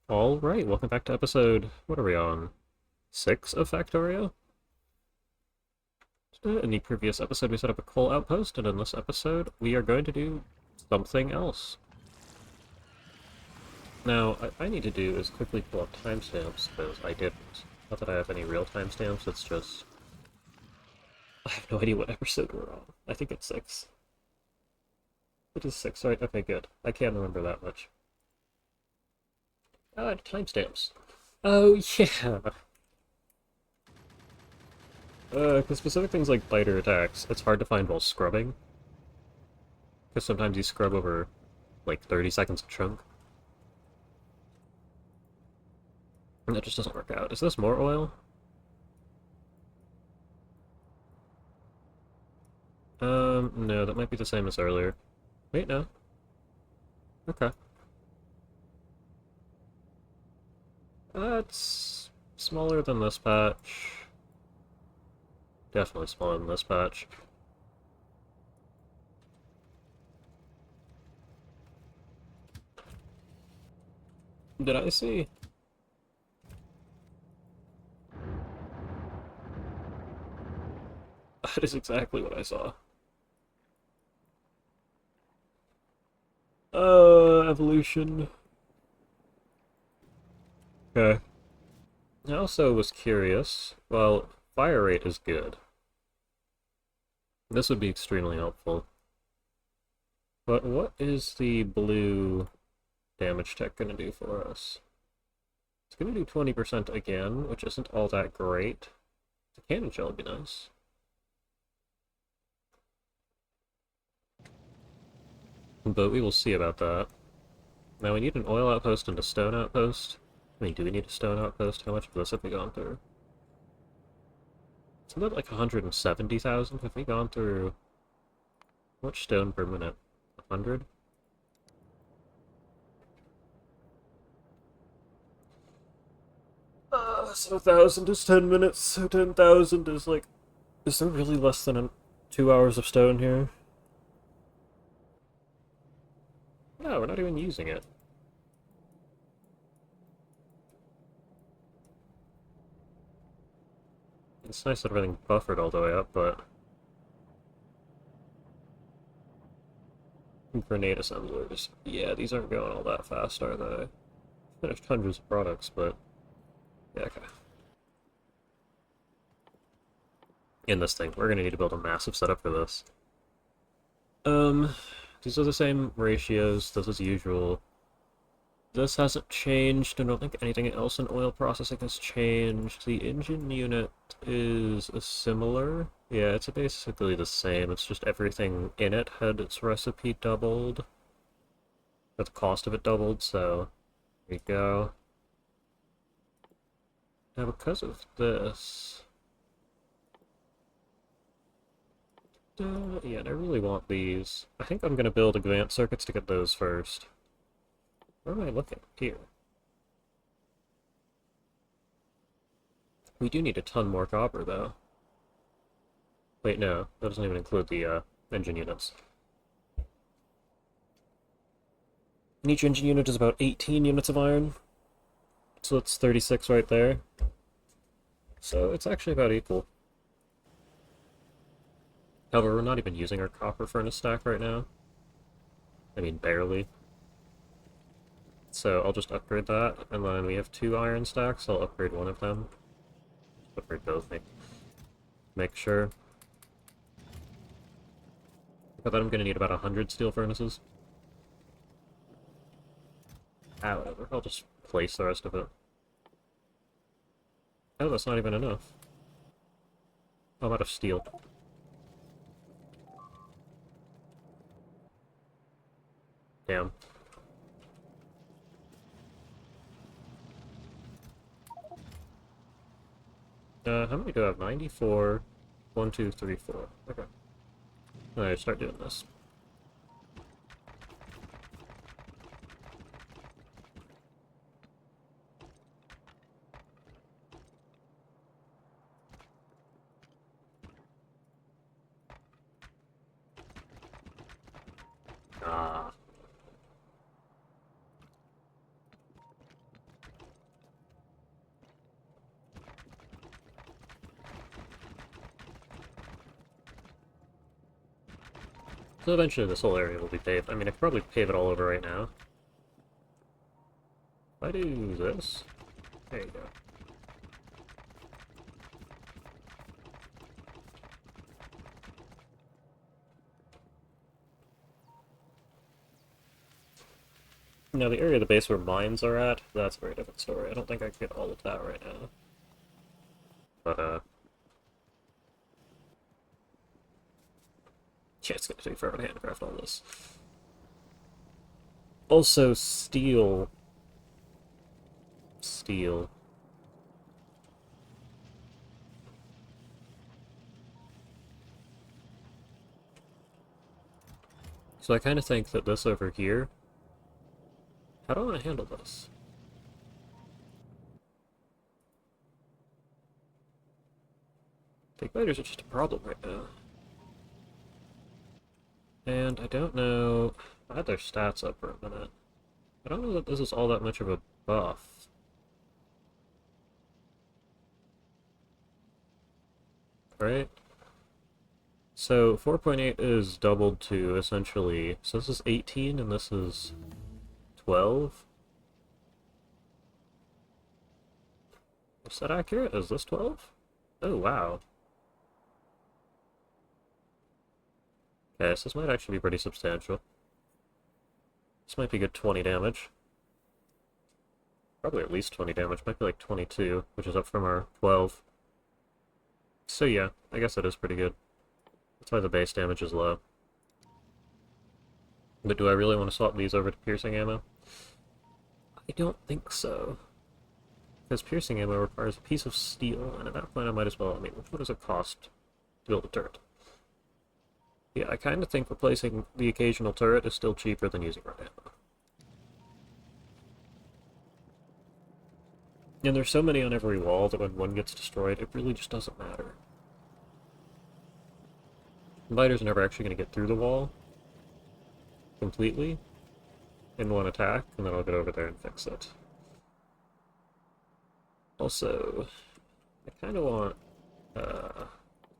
Alright, welcome back to episode, what are we on? 6 of Factorio? In the previous episode we set up a coal outpost, and in this episode we are going to do something else. Now, I need to do is quickly pull up timestamps, because I didn't. Not that I have any real timestamps, it's just... I have no idea what episode we're on. I think it's 6. It is 6, right? Okay, good. I can't remember that much. Timestamps. Oh, yeah! Because specific things like biter attacks, it's hard to find while scrubbing. Because sometimes you scrub over, like, 30 seconds a chunk. And that just doesn't work out. Is this more oil? No, that might be the same as earlier. Wait, no. Okay. It's smaller than this patch. Definitely smaller than this patch. Did I see? That is exactly what I saw. Evolution. Okay. I also was curious. Well, fire rate is good. This would be extremely helpful. But what is the blue damage tech gonna do for us? It's gonna do 20% again, which isn't all that great. The cannon shell would be nice. But we will see about that. Now we need an oil outpost and a stone outpost. I mean, do we need a stone outpost? How much of this have we gone through? It's about like 170,000. Have we gone through... How much stone per minute? 100? So 1,000 is 10 minutes, so 10,000 is like... Is there really less than 2 hours of stone here? No, we're not even using it. It's nice that everything buffered all the way up, but... Grenade assemblers. Yeah, these aren't going all that fast, are they? Finished hundreds of products, but... Yeah, okay. In this thing, we're gonna need to build a massive setup for this. Um, these are the same ratios, this is usual. This hasn't changed. I don't think anything else in oil processing has changed. The engine unit is similar. Yeah, it's basically the same. It's just everything in it had its recipe doubled. But the cost of it doubled, so there you go. Now because of this... yeah, I really want these. I think I'm gonna build advanced circuits to get those first. Where am I looking? Here. We do need a ton more copper, though. Wait, no. That doesn't even include the, engine units. And each engine unit is about 18 units of iron. So that's 36 right there. So it's actually about equal. However, we're not even using our copper furnace stack right now. I mean, barely. So I'll just upgrade that, and then we have 2 iron stacks, so I'll upgrade one of them. Just upgrade both, make sure. But then I'm gonna need about 100 steel furnaces. Ah, whatever. I'll just place the rest of it. Oh, that's not even enough. I'm out of steel. Damn. How many do I have? 94. 1, 2, 3, 4. Okay. Alright, start doing this. Ah. So eventually this whole area will be paved. I mean, I could probably pave it all over right now. If I do this... There you go. Now, the area of the base where mines are at, that's a very different story. I don't think I can get all of that right now. But, yeah, it's gonna take forever to handcraft all this. Also, steel. Steel. So I kind of think that this over here... How do I want to handle this? Big biters are just a problem right now. And I don't know... I had their stats up for a minute. I don't know that this is all that much of a buff. Right? So 4.8 is doubled to, essentially... So this is 18 and this is 12? Is that accurate? Is this 12? Oh, wow. Okay, so this might actually be pretty substantial. This might be good 20 damage. Probably at least 20 damage, might be like 22, which is up from our 12. So yeah, I guess that is pretty good. That's why the base damage is low. But do I really want to swap these over to piercing ammo? I don't think so. Because piercing ammo requires a piece of steel, and at that point I might as well, I mean, what does it cost to build a turret? Yeah, I kind of think replacing the occasional turret is still cheaper than using red ammo. And there's so many on every wall that when one gets destroyed, it really just doesn't matter. Inviters are never actually going to get through the wall completely in one attack, and then I'll get over there and fix it. Also, I kind of want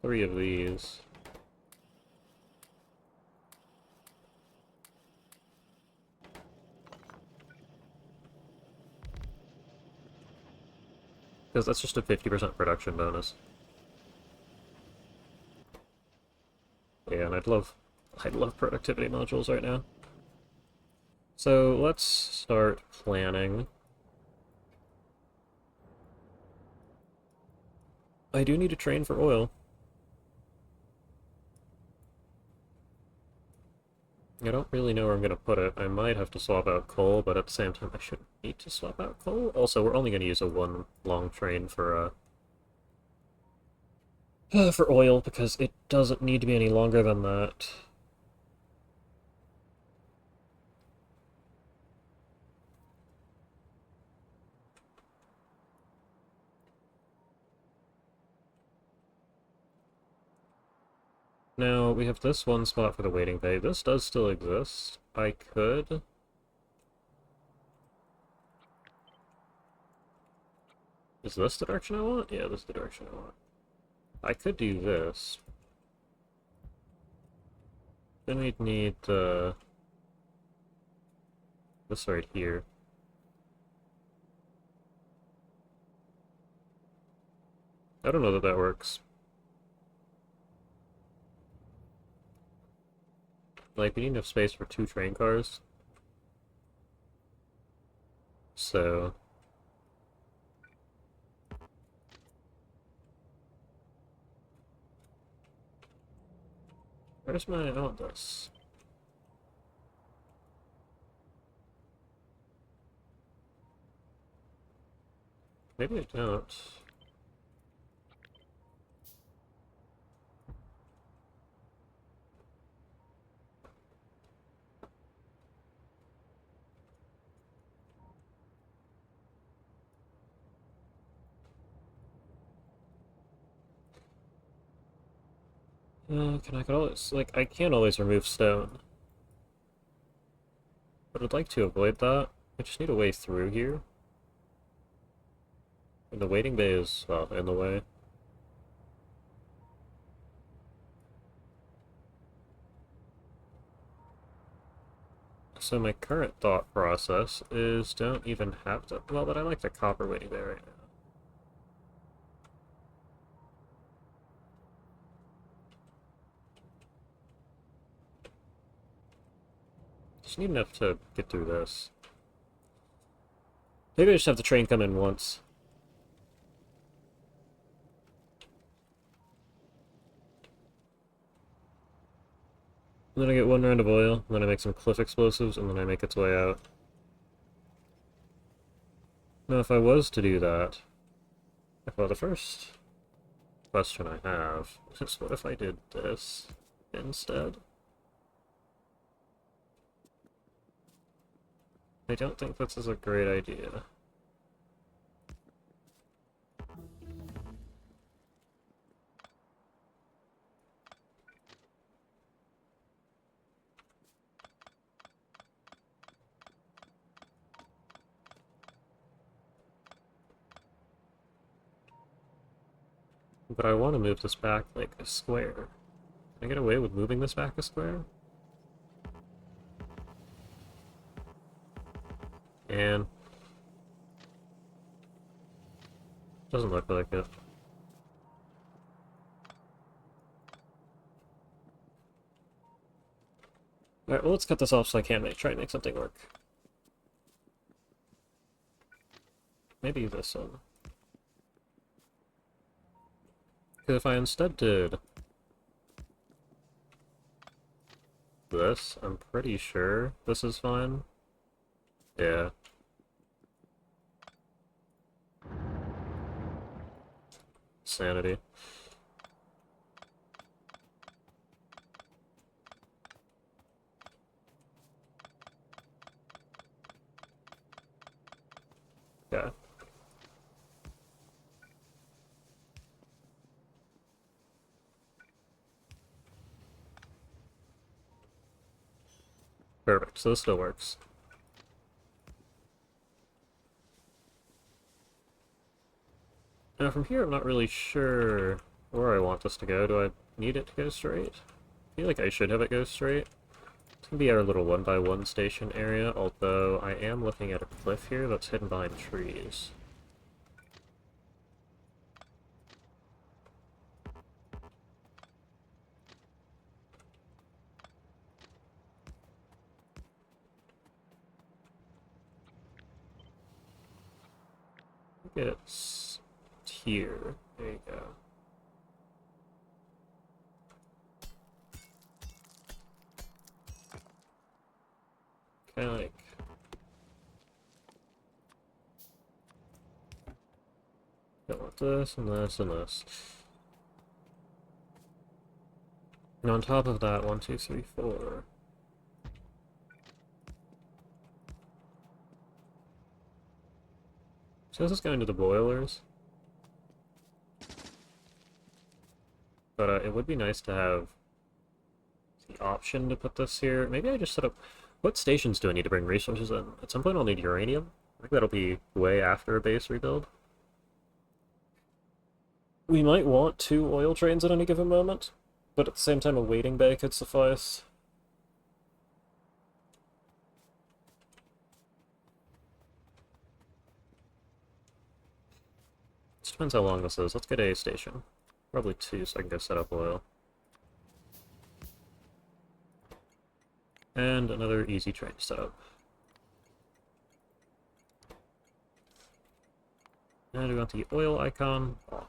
3 of these. Because that's just a 50% production bonus. Yeah, and I'd love productivity modules right now. So let's start planning. I do need to train for oil. I don't really know where I'm going to put it. I might have to swap out coal, but at the same time I shouldn't need to swap out coal. Also, we're only going to use a 1 long train for oil, because it doesn't need to be any longer than that. Now, we have this one spot for the waiting bay. This does still exist. I could... Is this the direction I want? Yeah, this is the direction I want. I could do this. Then we'd need this right here. I don't know that that works. Like, we need enough space for 2 train cars. So... Where's my... I want this. Maybe I don't. Can I always... Like, I can't always remove stone. But I'd like to avoid that. I just need a way through here. And the waiting bay is, well, in the way. So my current thought process is don't even have to... Well, but I like the copper waiting there right now. Just need enough to get through this. Maybe I just have the train come in once. And then I get one round of oil, and then I make some cliff explosives, and then I make its way out. Now, if I was to do that... Well, the first question I have is what if I did this instead? I don't think this is a great idea. But I want to move this back like a square. Can I get away with moving this back a square? And... doesn't look like it. Alright, well let's cut this off so I can try and make something work. Maybe this one. Because if I instead did this, I'm pretty sure this is fine. Yeah. Sanity. Yeah. Perfect, so this still works. Now from here I'm not really sure where I want this to go. Do I need it to go straight? I feel like I should have it go straight. It's gonna be our little 1x1 station area, although I am looking at a cliff here that's hidden behind trees. I think it's here. There you go. Kinda like... don't want this, and this, and this. And on top of that, 1, 2, 3, 4. So this is going to the boilers. But it would be nice to have the option to put this here. Maybe I just set up... What stations do I need to bring resources in? At some point I'll need uranium. I think that'll be way after a base rebuild. We might want 2 oil trains at any given moment, but at the same time a waiting bay could suffice. Just depends how long this is. Let's get a station. Probably 2 so I can go set up oil. And another easy train to set up. And we want the oil icon off.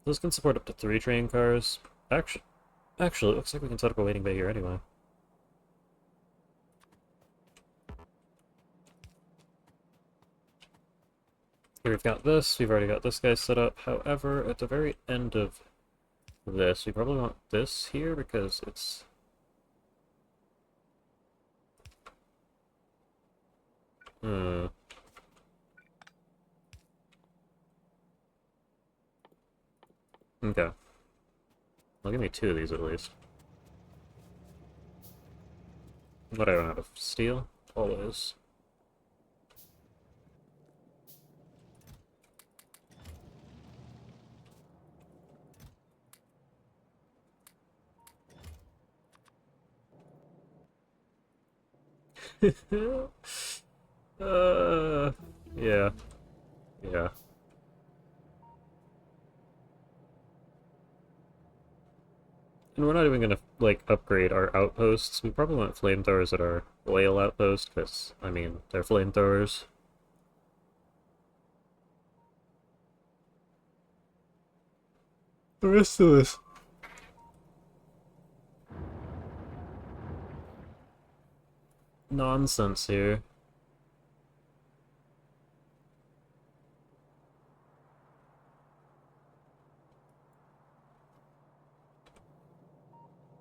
This can support up to 3 train cars. Actually, it looks like we can set up a waiting bay here anyway. Here we've got this, we've already got this guy set up. However, at the very end of this, we probably want this here because it's... Okay. Well, give me 2 of these at least. But I don't have steel. Always. uh, yeah, yeah. And we're not even gonna, like, upgrade our outposts. We probably want flamethrowers at our oil outpost, because, I mean, they're flamethrowers. The rest of this nonsense here.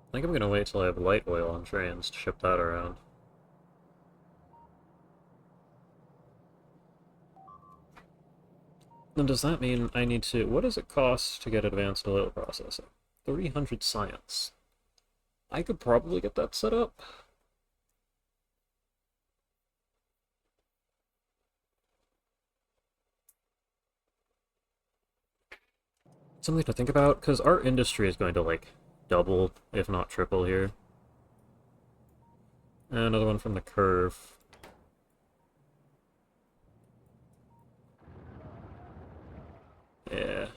I think I'm gonna wait till I have light oil on trains to ship that around. Then does that mean I need to... What does it cost to get advanced oil processing? 300 science. I could probably get that set up. Something to think about, because our industry is going to, like, double, if not triple here. And another one from the curve. Yeah.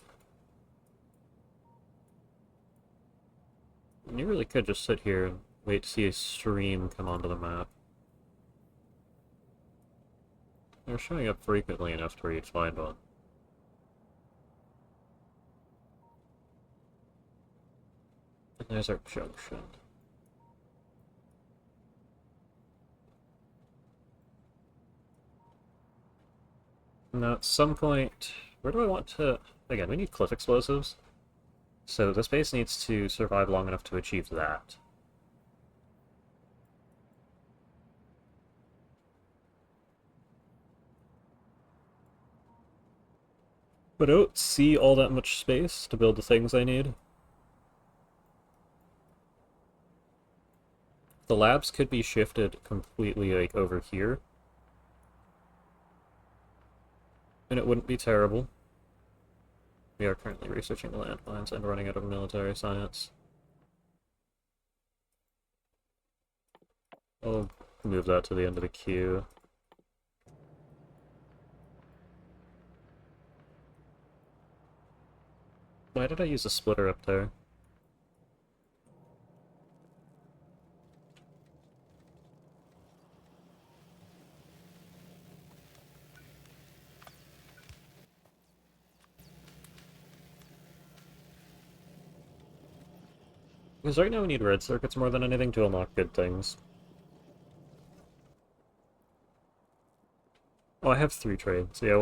And you really could just sit here and wait to see a stream come onto the map. They're showing up frequently enough to where you'd find one. And there's our junction. Now, at some point... Where do I want to... Again, we need cliff explosives. So this base needs to survive long enough to achieve that. But I don't see all that much space to build the things I need. The labs could be shifted completely, like, over here. And it wouldn't be terrible. We are currently researching the landmines and running out of military science. I'll move that to the end of the queue. Why did I use a splitter up there? Because right now we need red circuits more than anything to unlock good things. Oh, I have 3 trades. Yeah,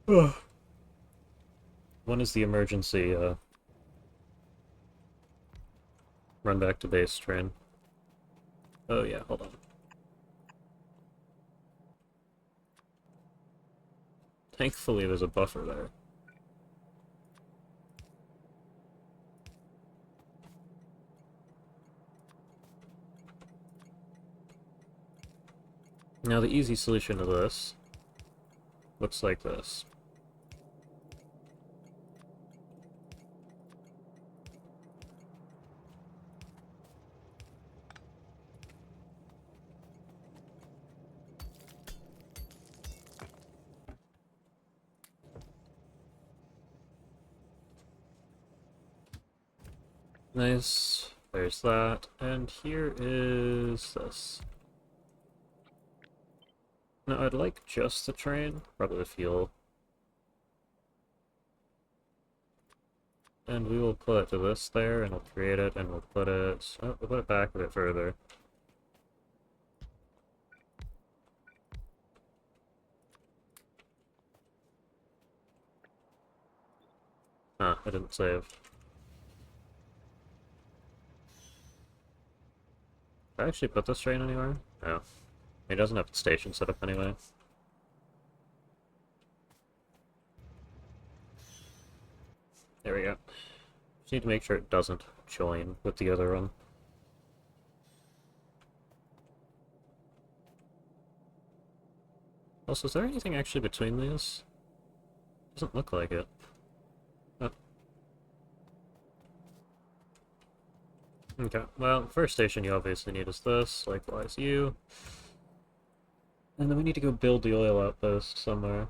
Ugh. One is the emergency, run back to base train. Oh yeah, hold on. Thankfully there's a buffer there. Now the easy solution to this looks like this. Nice. There's that. And here is this. Now I'd like just the train, probably the fuel. And we will put this there, and we'll create it, and we'll put it... Oh, we'll put it back a bit further. Ah, I didn't save. Did I actually put this train anywhere? No. He doesn't have the station set up anyway. There we go. Just need to make sure it doesn't join with the other one. Also, is there anything actually between these? Doesn't look like it. Oh. Okay, well, first station you obviously need is this, likewise you. And then we need to go build the oil outpost somewhere.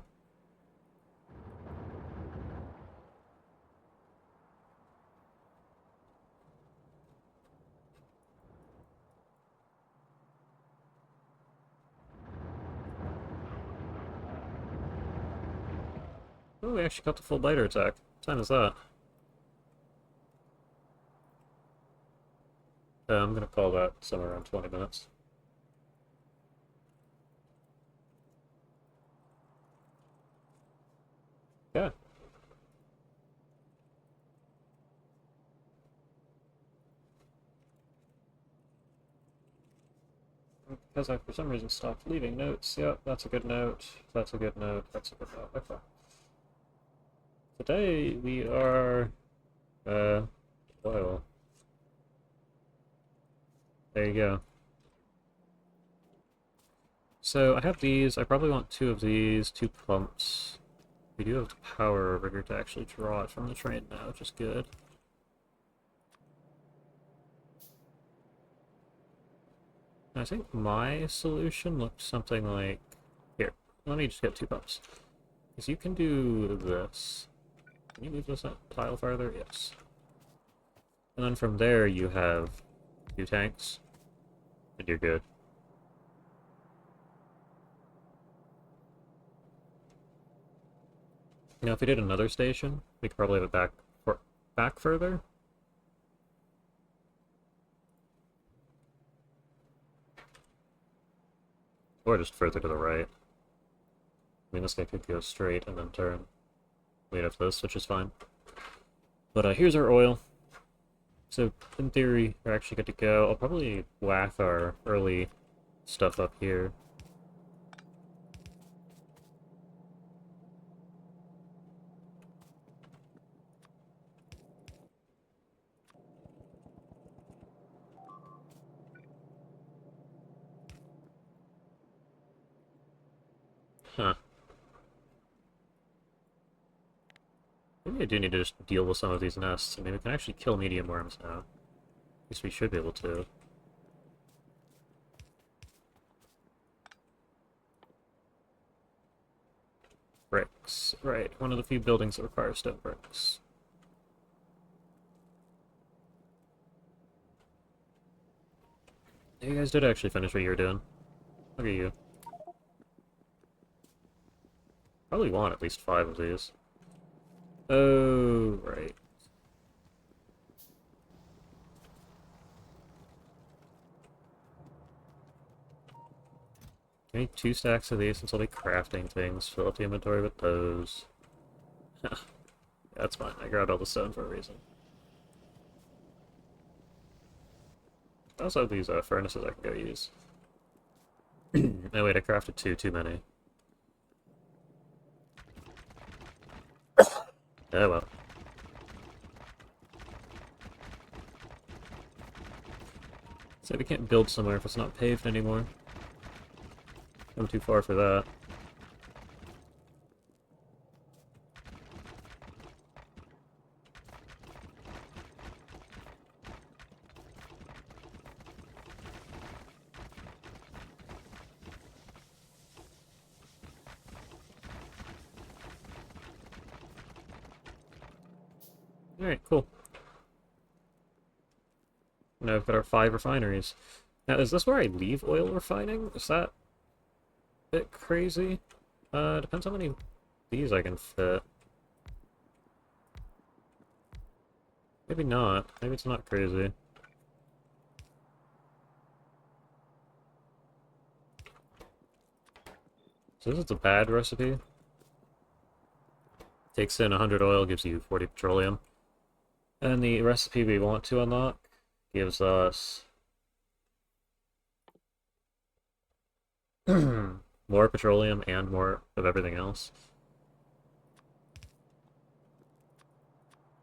Oh, we actually got the full biter attack. What time is that? I'm gonna call that somewhere around 20 minutes. Yeah. Because I, for some reason, stopped leaving notes. Yep, that's a good note. That's a good note. That's a good note. Okay. Today we are, uh, oil. There you go. So I have these. I probably want two of these, two pumps. We do have the power rigger to actually draw it from the train now, which is good. I think my solution looks something like... Here, let me just get two pumps. Because you can do this. Can you move this up tile farther? Yes. And then from there you have two tanks, and you're good. Now if we did another station, we could probably have it back further. Or just further to the right. I mean, this guy could go straight and then turn. Wait up this, which is fine. But here's our oil. So, in theory, we're actually good to go. I'll probably whack our early stuff up here. Huh. Maybe I do need to just deal with some of these nests. I mean, we can actually kill medium worms now. At least we should be able to. Bricks. Right, one of the few buildings that require stone bricks. You guys did actually finish what you were doing. Look at you. Probably want at least 5 of these. Oh, right. Give me 2 stacks of these since I'll be crafting things. Fill up the inventory with those. That's fine. I grabbed all the stone for a reason. I also have these furnaces I can go use. Oh wait, I crafted 2 too many. Oh well. So we can't build somewhere if it's not paved anymore. I'm too far for that. Alright, cool. Now we've got our 5 refineries. Now, is this where I leave oil refining? Is that a bit crazy? Depends how many of these I can fit. Maybe not. Maybe it's not crazy. So this is a bad recipe. Takes in 100 oil, gives you 40 petroleum. And the recipe we want to unlock gives us more petroleum and more of everything else.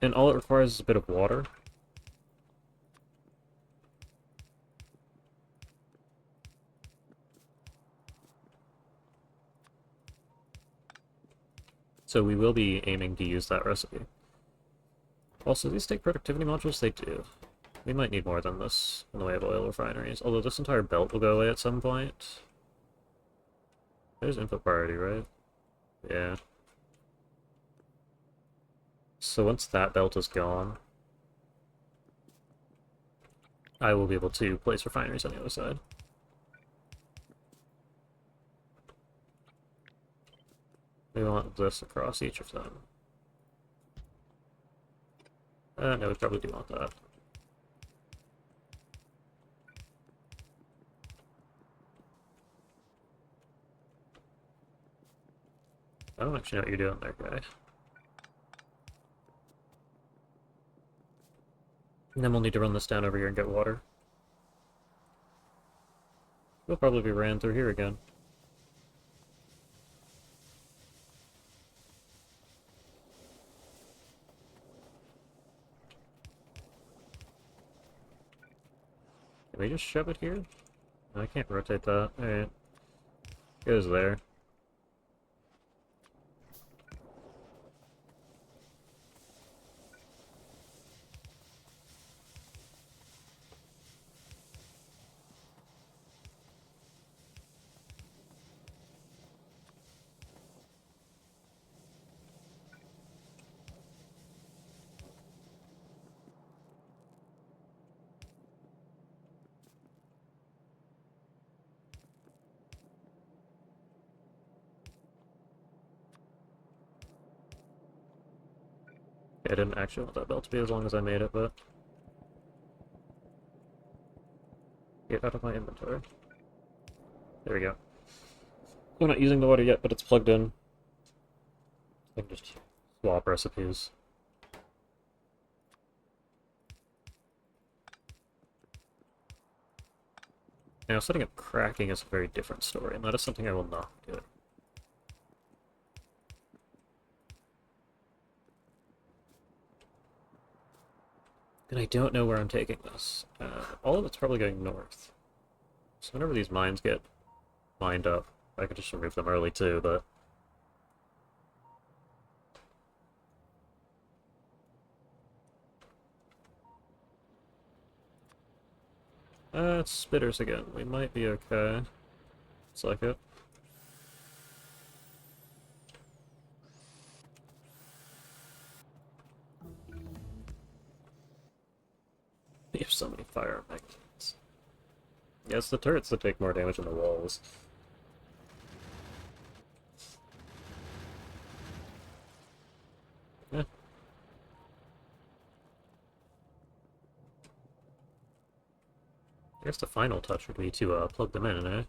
And all it requires is a bit of water. So we will be aiming to use that recipe. Also, these take productivity modules? They do. We might need more than this in the way of oil refineries, although this entire belt will go away at some point. There's input priority, right? Yeah. So once that belt is gone, I will be able to place refineries on the other side. We want this across each of them. No, we probably do want that. I don't actually know what you're doing there, guy. And then we'll need to run this down over here and get water. We'll probably be ran through here again. Can we just shove it here? No, I can't rotate that. Alright. Goes there. I didn't actually want that belt to be as long as I made it, but... Get out of my inventory. There we go. I'm not using the water yet, but it's plugged in. I can just swap recipes. Now, setting up cracking is a very different story, and that is something I will not do. And I don't know where I'm taking this. All of it's probably going north. So whenever these mines get mined up, I could just remove them early too, but... it's spitters again. We might be okay. Looks like it. We have so many fire magazines. Yeah, it's the turrets that take more damage than the walls. Yeah. I guess the final touch would be to plug them in, eh?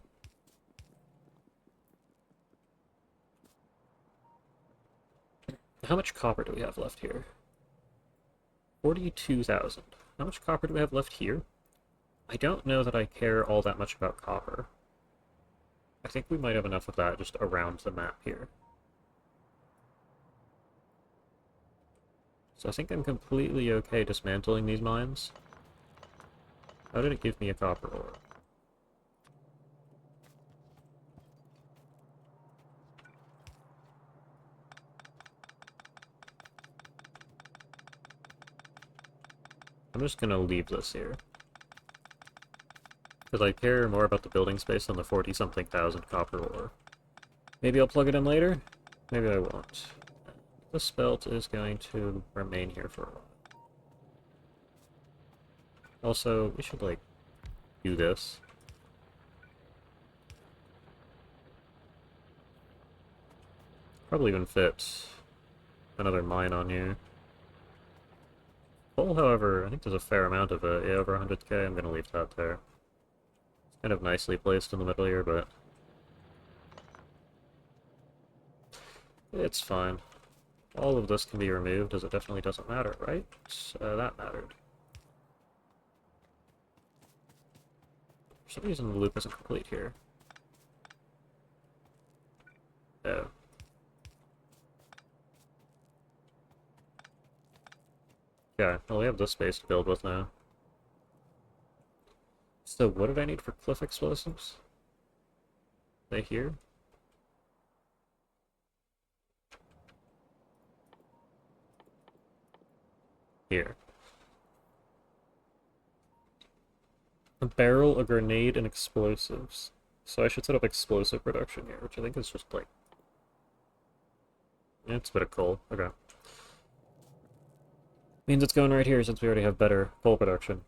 How much copper do we have left here? 42,000. How much copper do we have left here? I don't know that I care all that much about copper. I think we might have enough of that just around the map here. So I think I'm completely okay dismantling these mines. How did it give me a copper ore? I'm just gonna leave this here. Because I care more about the building space than the 40-something thousand copper ore. Maybe I'll plug it in later? Maybe I won't. This belt is going to remain here for a while. Also, we should, like, do this. Probably even fit another mine on you. Coal, however, I think there's a fair amount of it. Yeah, over 100k, I'm gonna leave that there. It's kind of nicely placed in the middle here, but... it's fine. All of this can be removed, as it definitely doesn't matter, right? That mattered. For some reason the loop isn't complete here. Oh. Yeah, well we have this space to build with now. So what did I need for cliff explosives? Are they here? Here. A barrel, a grenade, and explosives. So I should set up explosive production here, which I think is just like... Yeah, it's a bit of coal. Okay. Means it's going right here since we already have better coal production.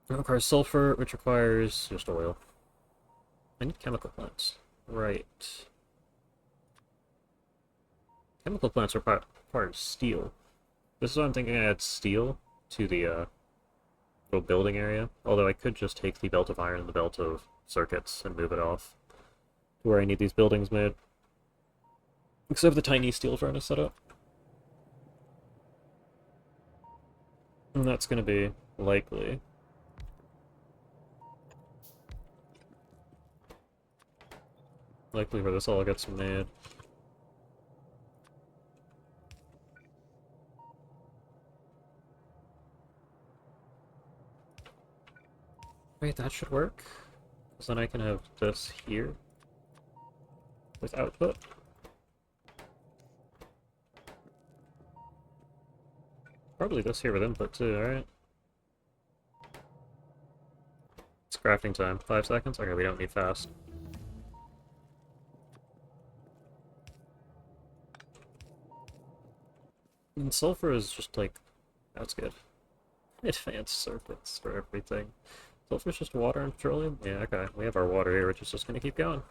It requires sulfur, which requires just oil. I need chemical plants. Right. Chemical plants require steel. This is why I'm thinking I add steel to the little building area. Although I could just take the belt of iron and the belt of circuits and move it off to where I need these buildings made. Except the tiny steel furnace setup. And that's going to be likely where this all gets made. Wait, that should work? Because then I can have this here with output. Probably this here with input too, alright? It's crafting time. 5 seconds? Okay, we don't need fast. And sulfur is just like... That's good. Advanced circuits for everything. Sulfur's just water and petroleum? Yeah, okay. We have our water here, which is just gonna keep going.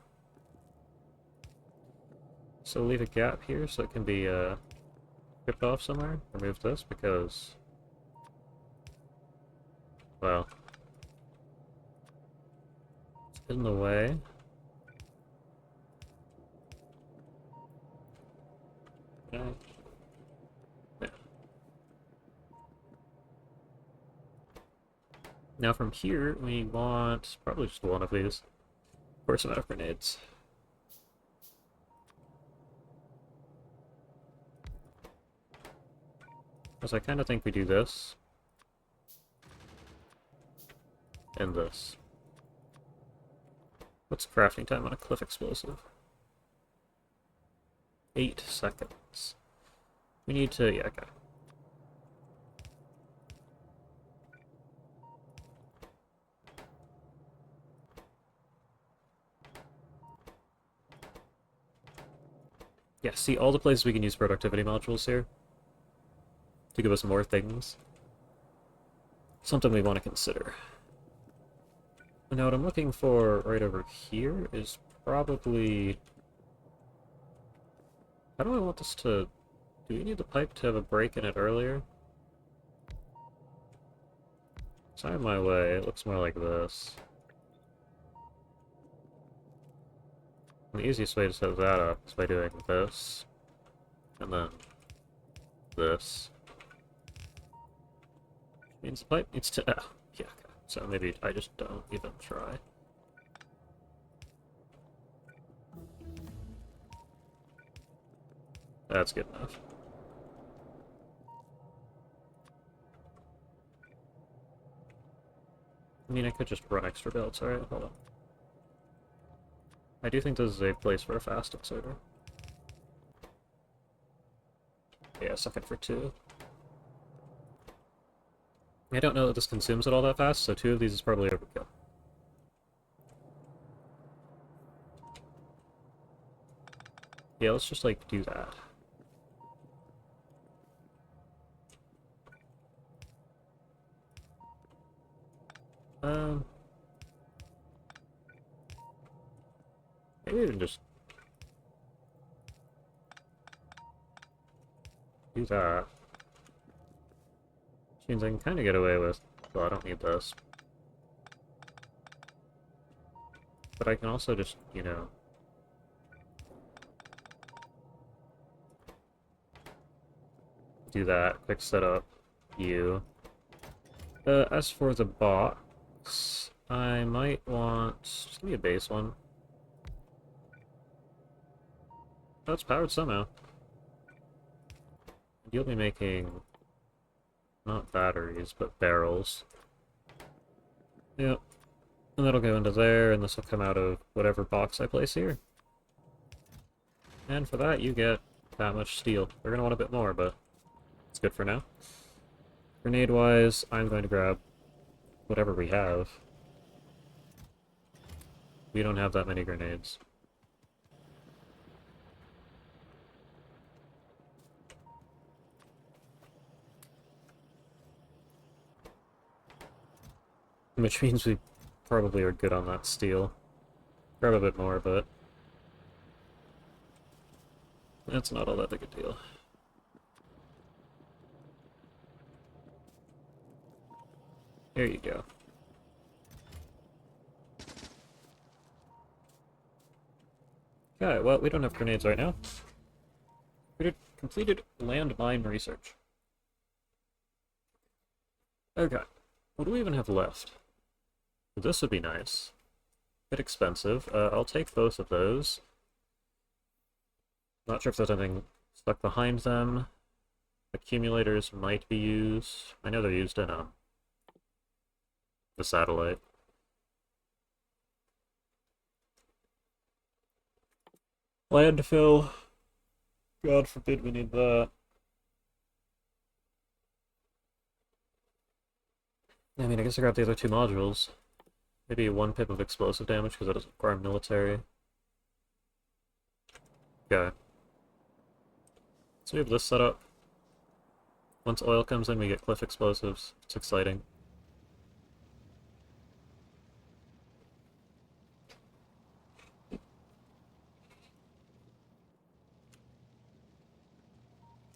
So leave a gap here so it can be, ripped off somewhere. Remove this because... Well... It's in the way. Okay. Yeah. Now from here, we want probably just one of these. Of course, I'm out of grenades. Because I kind of think we do this. And this. What's crafting time on a cliff explosive? 8 seconds. We need to... yeah, okay. Yeah, see all the places we can use productivity modules here to give us more things. Something we want to consider. Now what I'm looking for right over here is probably... How do I want this to... Do we need the pipe to have a break in it earlier? It's out of my way, it looks more like this. And the easiest way to set that up is by doing this, and then this. Means the pipe needs to... yeah, okay. So maybe I just don't even try. That's good enough. I mean, I could just run extra belts, alright? Hold on. I do think this is a place for a fast inserter. Yeah, second for 2. I don't know that this consumes it all that fast, so 2 of these is probably overkill. Yeah, let's just, like, do that. Maybe we can just do that. Which means I can kind of get away with... Well, I don't need this. But I can also just, you know... do that. Quick setup. You. As for the box, I might want... Just give me a base one. Oh, it's powered somehow. You'll be making... not batteries, but barrels. Yep. And that'll go into there, and this will come out of whatever box I place here. And for that, you get that much steel. We're gonna want a bit more, but It's good for now. Grenade-wise, I'm going to grab whatever we have. We don't have that many grenades. Which means we probably are good on that steel. Grab a bit more, but that's not all that big a deal. There you go. Okay, well, we don't have grenades right now. We did completed landmine research. Okay, what do we even have left? This would be nice. Bit expensive. I'll take both of those. Not sure if there's anything stuck behind them. Accumulators might be used. I know they're used in the satellite. Landfill. God forbid we need that. I mean, I guess I grab the other two modules. Maybe 1 pip of explosive damage because that doesn't require military. Okay. So we have this set up. Once oil comes in, we get cliff explosives. It's exciting.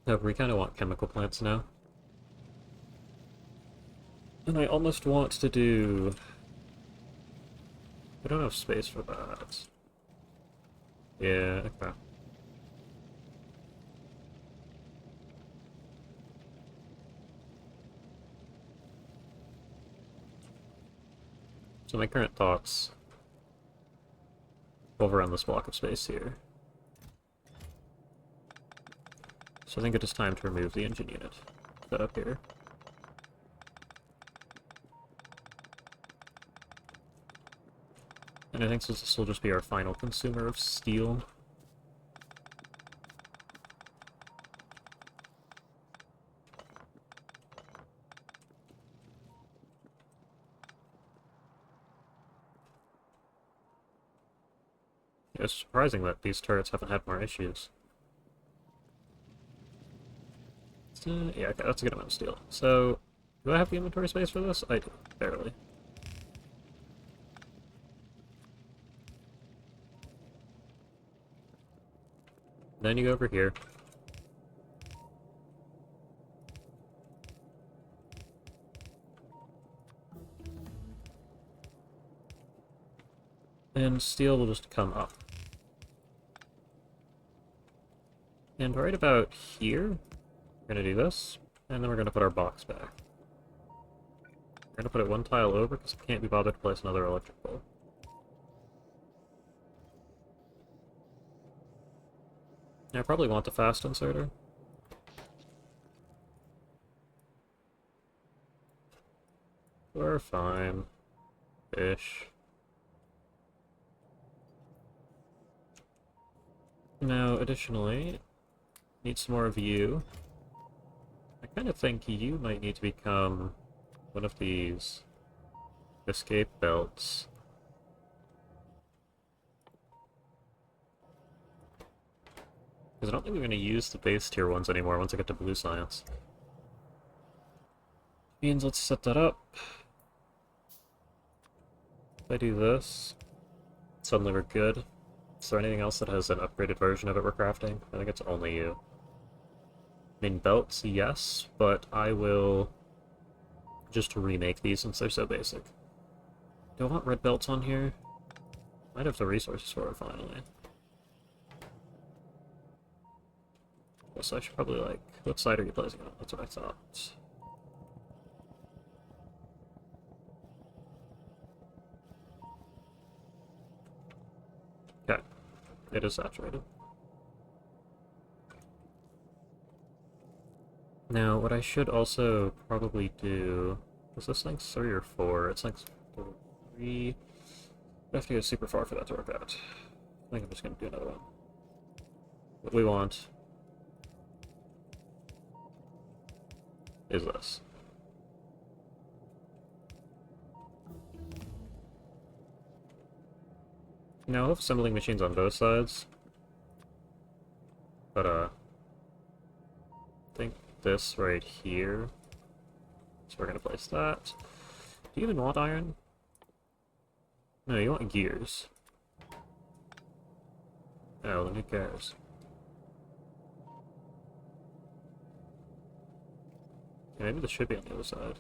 No, we kind of want chemical plants now. And I almost want to do... I don't have space for that. Yeah, okay. So my current thoughts over on this block of space here. So I think it is time to remove the engine unit. That up here. And I think since this will just be our final consumer of steel. It's surprising that these turrets haven't had more issues. Yeah, okay, that's a good amount of steel. So, do I have the inventory space for this? I do, barely. Then you go over here. And steel will just come up. And right about here, we're gonna do this, and then we're gonna put our box back. We're gonna put it 1 tile over, because I can't be bothered to place another electric pole. I probably want the fast inserter. We're fine. Ish. Now, additionally, need some more of you. I kind of think you might need to become one of these escape belts. Because I don't think we're going to use the base tier ones anymore once I get to blue science. Means let's set that up. If I do this, suddenly we're good. Is there anything else that has an upgraded version of it we're crafting? I think it's only you. I mean, belts, yes, but I will just remake these since they're so basic. Do I want red belts on here? Might have the resources for it, finally. Guess I should probably, like... What side are you placing on? That's what I thought. Okay. It is saturated. Now, what I should also probably do... Is this like 3 or 4? It's like 3... I have to go super far for that to work out. I think I'm just going to do another one. What we want is this. Now I have assembling machines on both sides, but I think this right here, so we're gonna place that. Do you even want iron? No, you want gears. Oh, then who cares? Yeah, maybe this should be on the other side.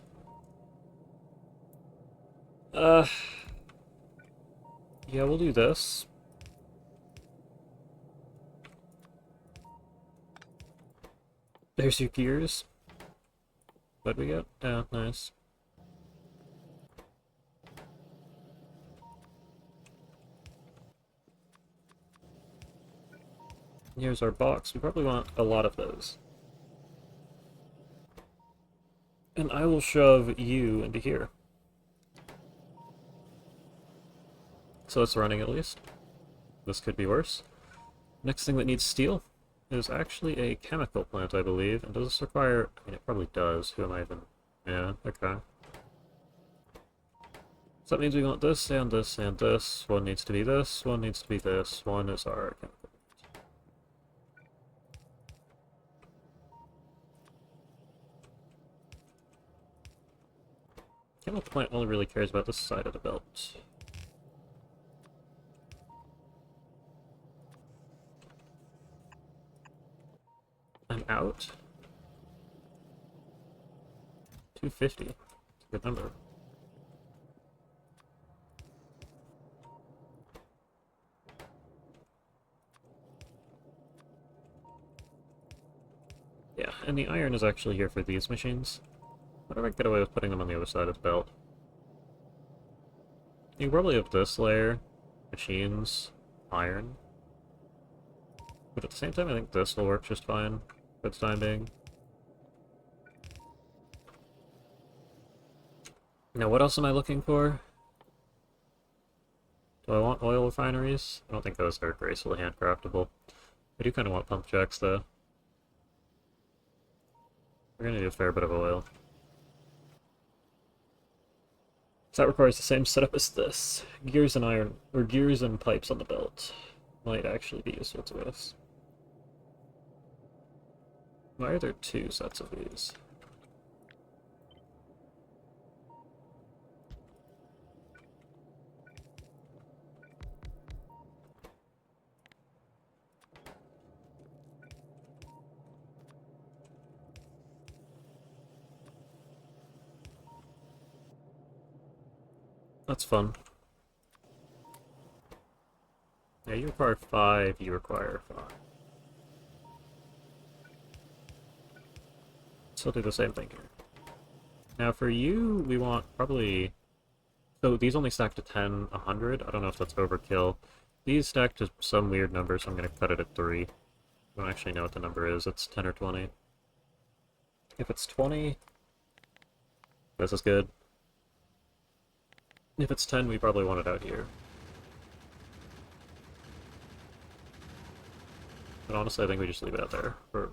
Yeah, we'll do this. There's your gears. What'd we get? Oh, nice. Here's our box. We probably want a lot of those. And I will shove you into here. So it's running at least. This could be worse. Next thing that needs steel is actually a chemical plant, I believe. And does this require... I mean, it probably does. Who am I even... Yeah, okay. So that means we want this, and this, and this. One needs to be this, one needs to be this. One is our chemical. Chemical plant only really cares about this side of the belt. I'm out. 250. It's a good number. Yeah, and the iron is actually here for these machines. How do I get away with putting them on the other side of the belt? You probably have this layer, machines, iron. But at the same time, I think this will work just fine for the time being. Now, what else am I looking for? Do I want oil refineries? I don't think those are gracefully handcraftable. I do kind of want pump jacks, though. We're gonna need a fair bit of oil. So that requires the same setup as this. Gears and iron, or gears and pipes on the belt might actually be useful to us. Why are there two sets of these? That's fun. Yeah, you require 5, you require 5. So I'll do the same thing here. Now for you, we want probably... So these only stack to 10, 100. I don't know if that's overkill. These stack to some weird number, so I'm going to cut it at 3. I don't actually know what the number is. It's 10 or 20. If it's 20, this is good. If it's 10, we probably want it out here. But honestly, I think we just leave it out there, for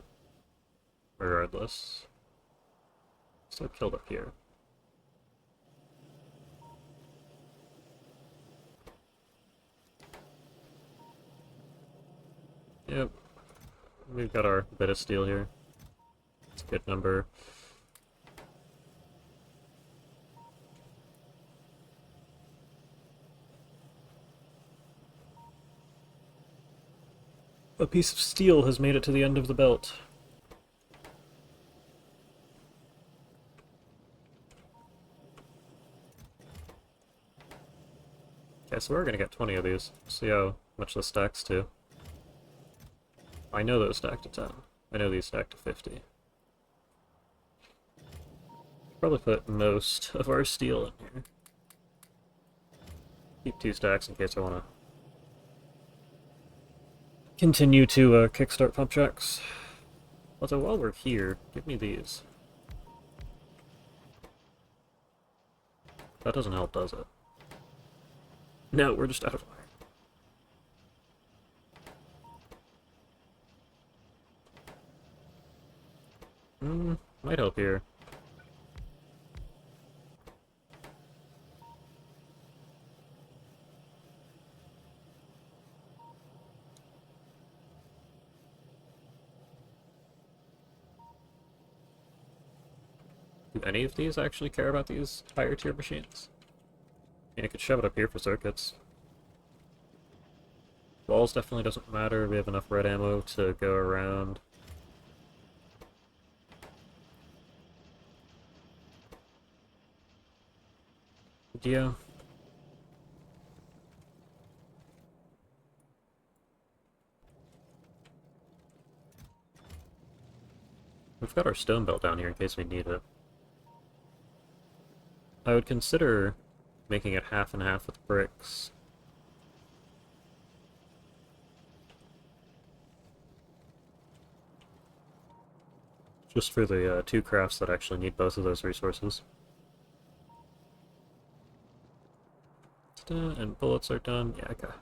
regardless. Still killed up here. Yep. We've got our bit of steel here. It's a good number. A piece of steel has made it to the end of the belt. Okay, so we're gonna get 20 of these. See how much this stacks to. I know those stack to 10. I know these stack to 50. Probably put most of our steel in here. Keep 2 stacks in case I want to continue to kickstart pump jacks. Although while we're here, give me these. That doesn't help, does it? No, we're just out of iron. Might help here. Do any of these actually care about these higher tier machines? I mean, I could shove it up here for circuits. Walls definitely doesn't matter. We have enough red ammo to go around. Yeah. We've got our stone belt down here in case we need it. I would consider making it half and half with bricks. Just for the two crafts that actually need both of those resources. And bullets are done. Yeah, okay.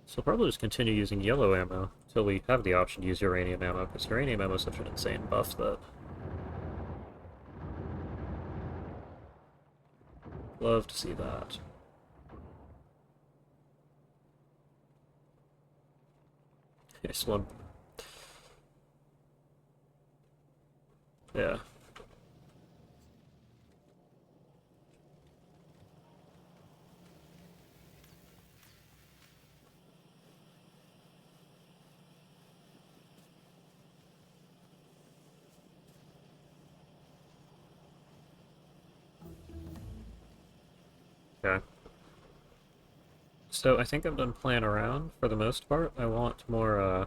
So we'll probably just continue using yellow ammo until we have the option to use uranium ammo, because uranium ammo is such an insane buff that... Love to see that. Nice one. Yeah. Okay. So I think I'm done playing around for the most part. I want more,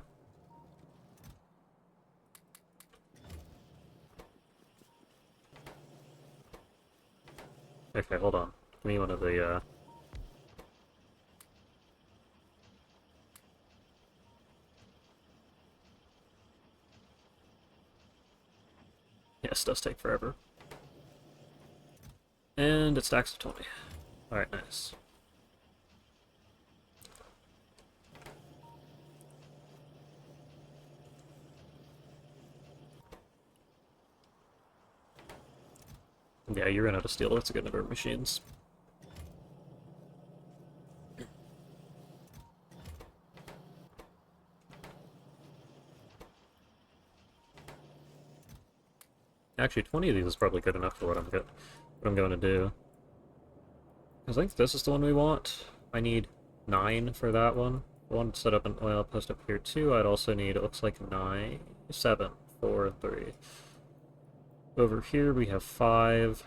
Okay, hold on. Give me one of the, Yes, it does take forever. And it stacks to 20. Alright, nice. Yeah, you ran out of steel. That's a good number of machines. Actually, 20 of these is probably good enough for what I'm going to do. I think this is the one we want. I need 9 for that one. One to set up an oil post up here too. I'd also need, it looks like 9, 7, 4, and 3. Over here we have 5.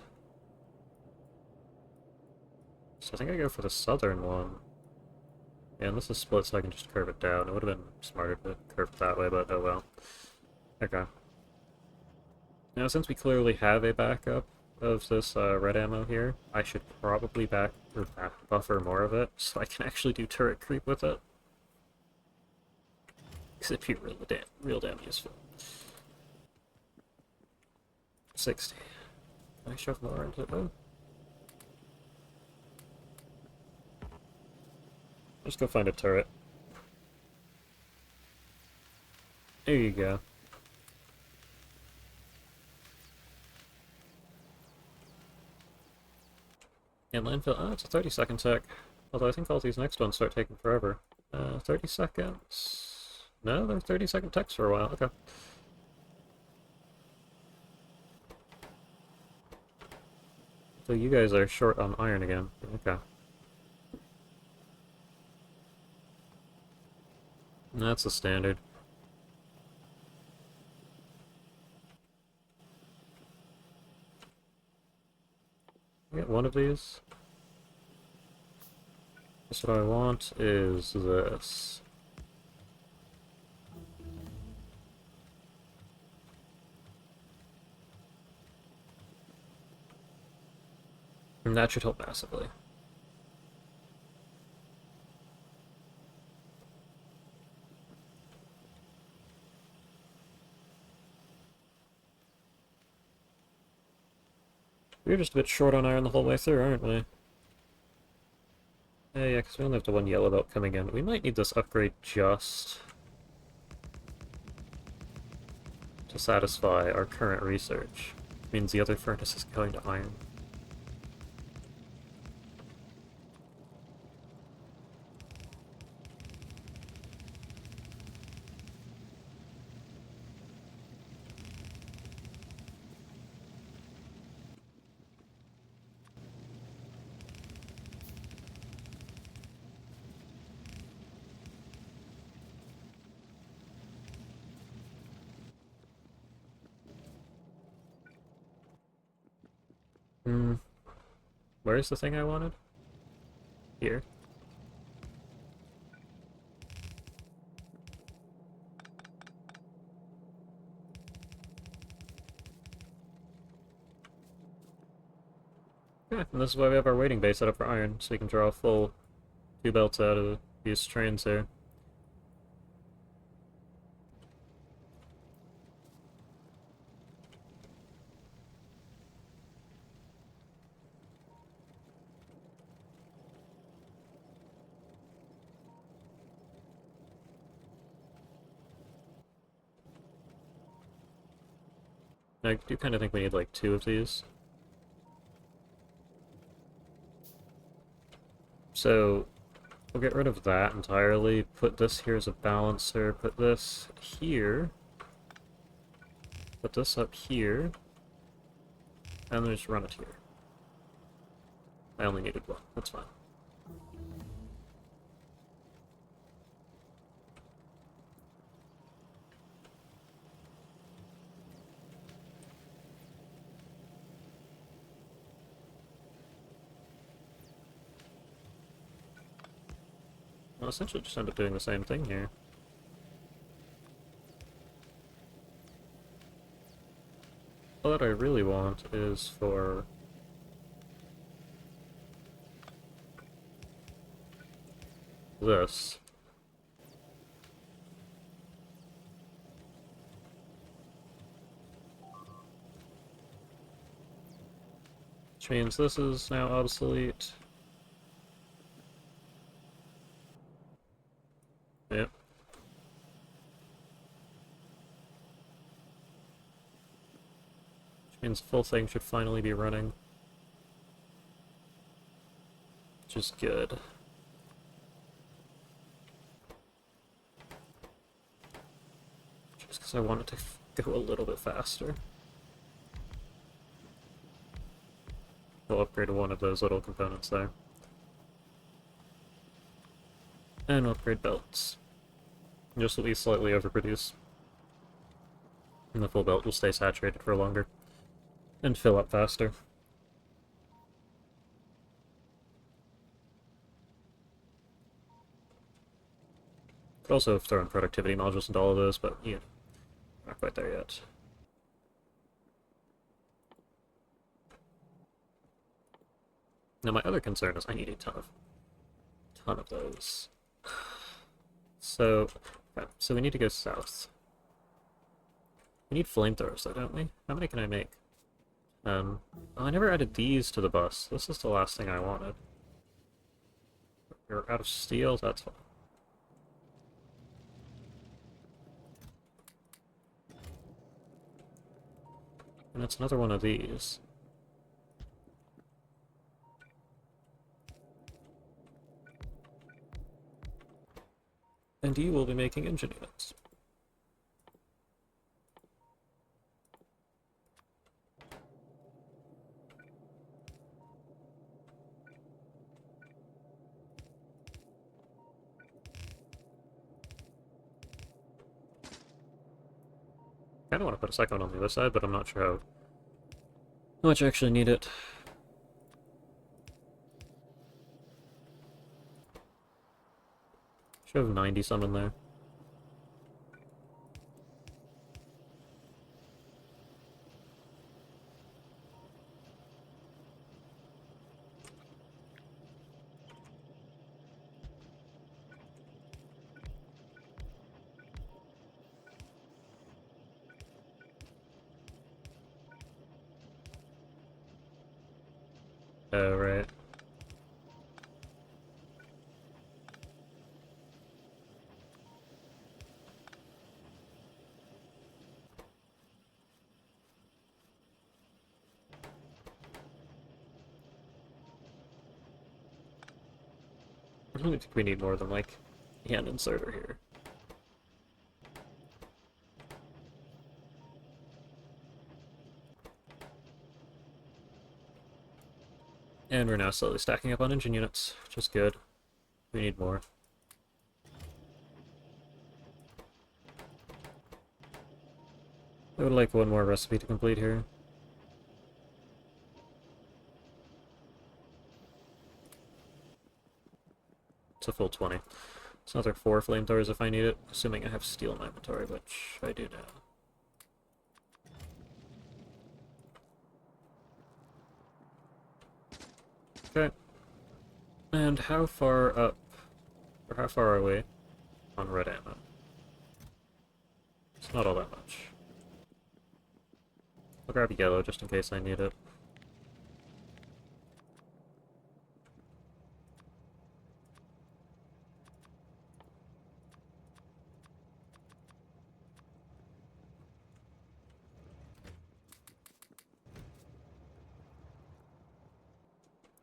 So I think I go for the southern one. And this is split so I can just curve it down. It would have been smarter to curve it that way, but oh well. Okay. Now since we clearly have a backup of this red ammo here, I should probably buffer more of it so I can actually do turret creep with it. Because it'd be real damn useful. 60. Can I shove more into it though? Just go find a turret. There you go. And landfill, oh, it's a 30-second tech. Although I think all these next ones start taking forever. 30 seconds? No, they're 30-second techs for a while, okay. So you guys are short on iron again, okay. That's the standard. I get one of these. Guess what I want is this. And that should help massively. We're just a bit short on iron the whole way through, aren't we? Yeah, because we only have the one yellow belt coming in. We might need this upgrade just to satisfy our current research. It means the other furnace is going to iron. Hmm, where's the thing I wanted? Here. Yeah, and this is why we have our waiting bay set up for iron, so we can draw full 2 belts out of these trains here. I do kind of think we need like 2 of these. So, we'll get rid of that entirely, put this here as a balancer, put this here, put this up here, and then just run it here. I only needed 1, that's fine. I'll essentially just end up doing the same thing here. All that I really want is for this. Which means this is now obsolete. Yep. Which means the full thing should finally be running. Which is good. Just because I want it to go a little bit faster. We'll upgrade 1 of those little components there. And we'll upgrade belts. Just so we slightly overproduce. And the full belt will stay saturated for longer. And fill up faster. Could also throw in productivity modules into all of those, but yeah, not quite there yet. Now my other concern is I need a ton of those. So, okay, so we need to go south. We need flamethrowers though, don't we? How many can I make? Oh, I never added these to the bus. This is the last thing I wanted. We're out of steel, that's fine. And it's another one of these. And you will be making engine units. I kinda want to put a second one on the other side, but I'm not sure how much I actually need it. Should have 90 some in there. Oh, right. I don't think we need more than, like, a hand inserter here. And we're now slowly stacking up on engine units, which is good. We need more. I would like 1 more recipe to complete here. It's a full 20. It's another 4 flamethrowers if I need it, assuming I have steel in my inventory, which I do now. Okay. And how far up, or how far are we on red ammo? It's not all that much. I'll grab yellow just in case I need it.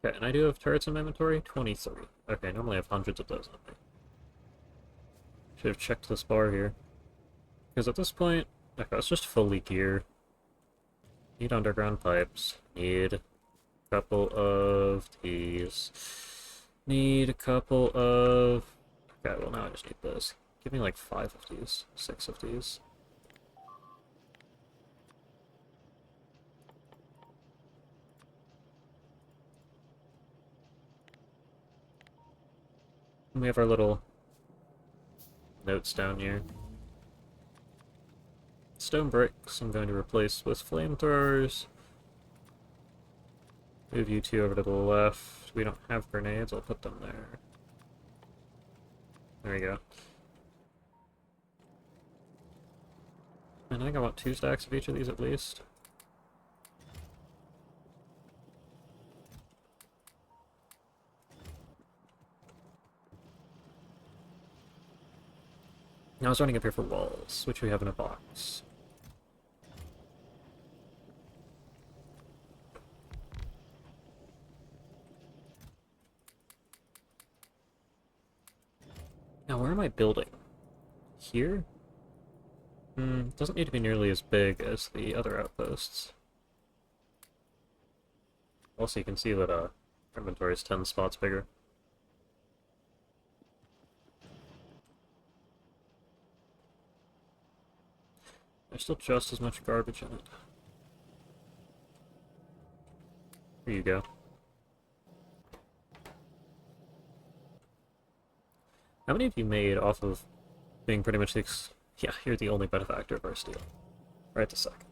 Okay, and I do have turrets in my inventory? 23. Okay, normally I have hundreds of those on me. Should have checked this bar here. Because at this point, okay, let's just fully gear. Need underground pipes. Need a couple of these. Need a couple of... Okay, well now I just need this. Give me like 5 of these. 6 of these. And we have our little notes down here. Stone bricks I'm going to replace with flamethrowers. Move you two over to the left. We don't have grenades, I'll put them there. There we go. And I think I want 2 stacks of each of these at least. Now I was running up here for walls, which we have in a box. Now where am I building? Here? Doesn't need to be nearly as big as the other outposts. Also, you can see that our inventory is 10 spots bigger. There's still just as much garbage in it. Here you go. How many of you made off of being pretty much the yeah, you're the only benefactor of our steel. Right this second.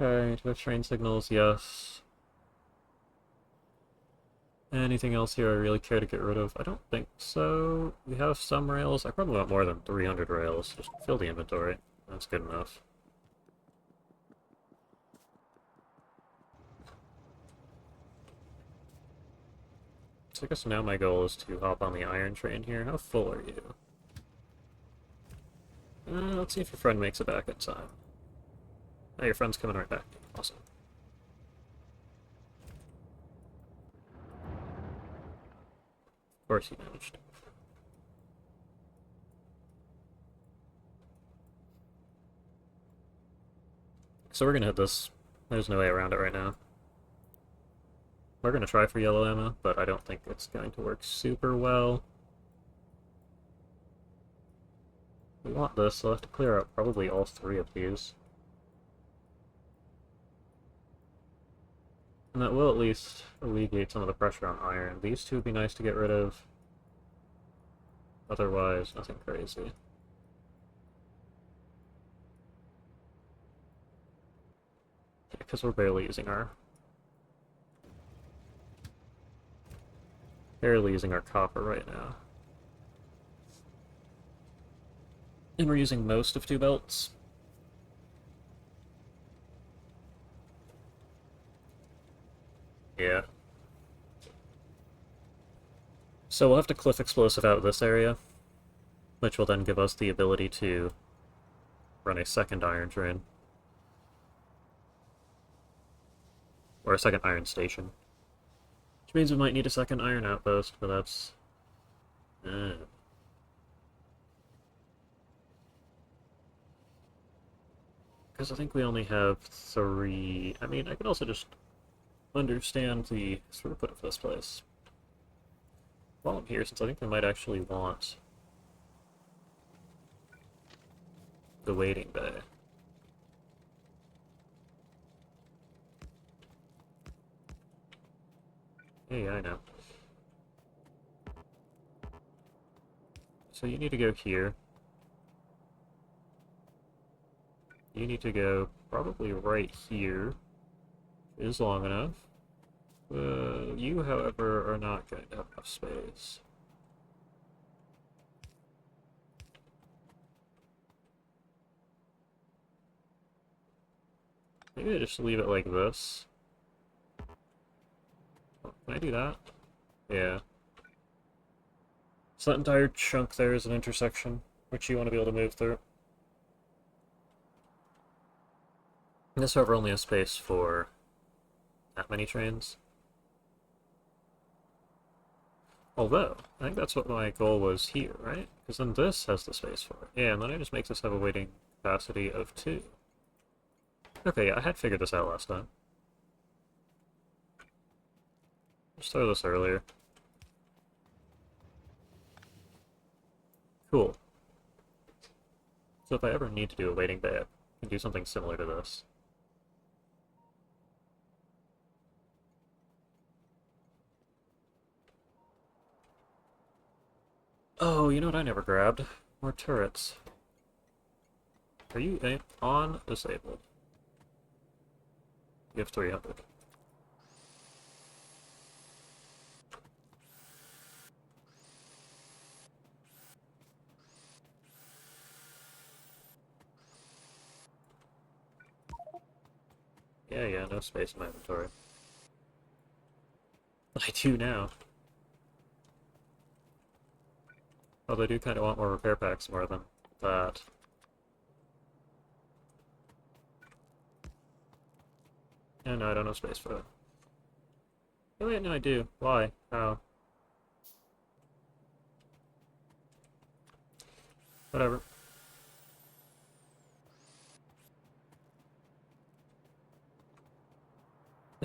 Okay, do we have train signals? Yes. Anything else here I really care to get rid of? I don't think so. We have some rails. I probably want more than 300 rails. Just fill the inventory. That's good enough. So I guess now my goal is to hop on the iron train here. How full are you? Let's see if your friend makes it back in time. Oh, your friend's coming right back. Awesome. Of course he managed. So we're gonna hit this. There's no way around it right now. We're gonna try for yellow ammo, but I don't think it's going to work super well. We want this, so I'll have to clear out probably all 3 of these. And that will at least alleviate some of the pressure on iron. These 2 would be nice to get rid of. Otherwise, nothing crazy. Because we're barely using our... Barely using our copper right now. And we're using most of 2 belts. Yeah. So we'll have to cliff explosive out this area, which will then give us the ability to run a second iron train. Or a second iron station. Which means we might need a second iron outpost, but that's... Because I think we only have 3... I mean, I could also just understand the throughput of this place. While I'm here, since I think we might actually want the waiting bay. Yeah, I know. So you need to go here. You need to go probably right here. Is long enough. You, however, are not going to have enough space. Maybe I just leave it like this. Oh, can I do that? Yeah. So that entire chunk there is an intersection, which you want to be able to move through. And this, however, only has space for that many trains. Although, I think that's what my goal was here, right? Because then this has the space for it. Yeah, and then it just makes us have a waiting capacity of 2. Okay, yeah, I had figured this out last time. Just throw this earlier. Cool. So if I ever need to do a waiting bay, I can do something similar to this. Oh, you know what I never grabbed? More turrets. Are you on? Disabled. You have 300. Yeah, no space in my inventory. I do now. Although I do kind of want more repair packs more than that. Yeah, no, I don't have space for that. Oh wait, no, I do. Why? How? Whatever.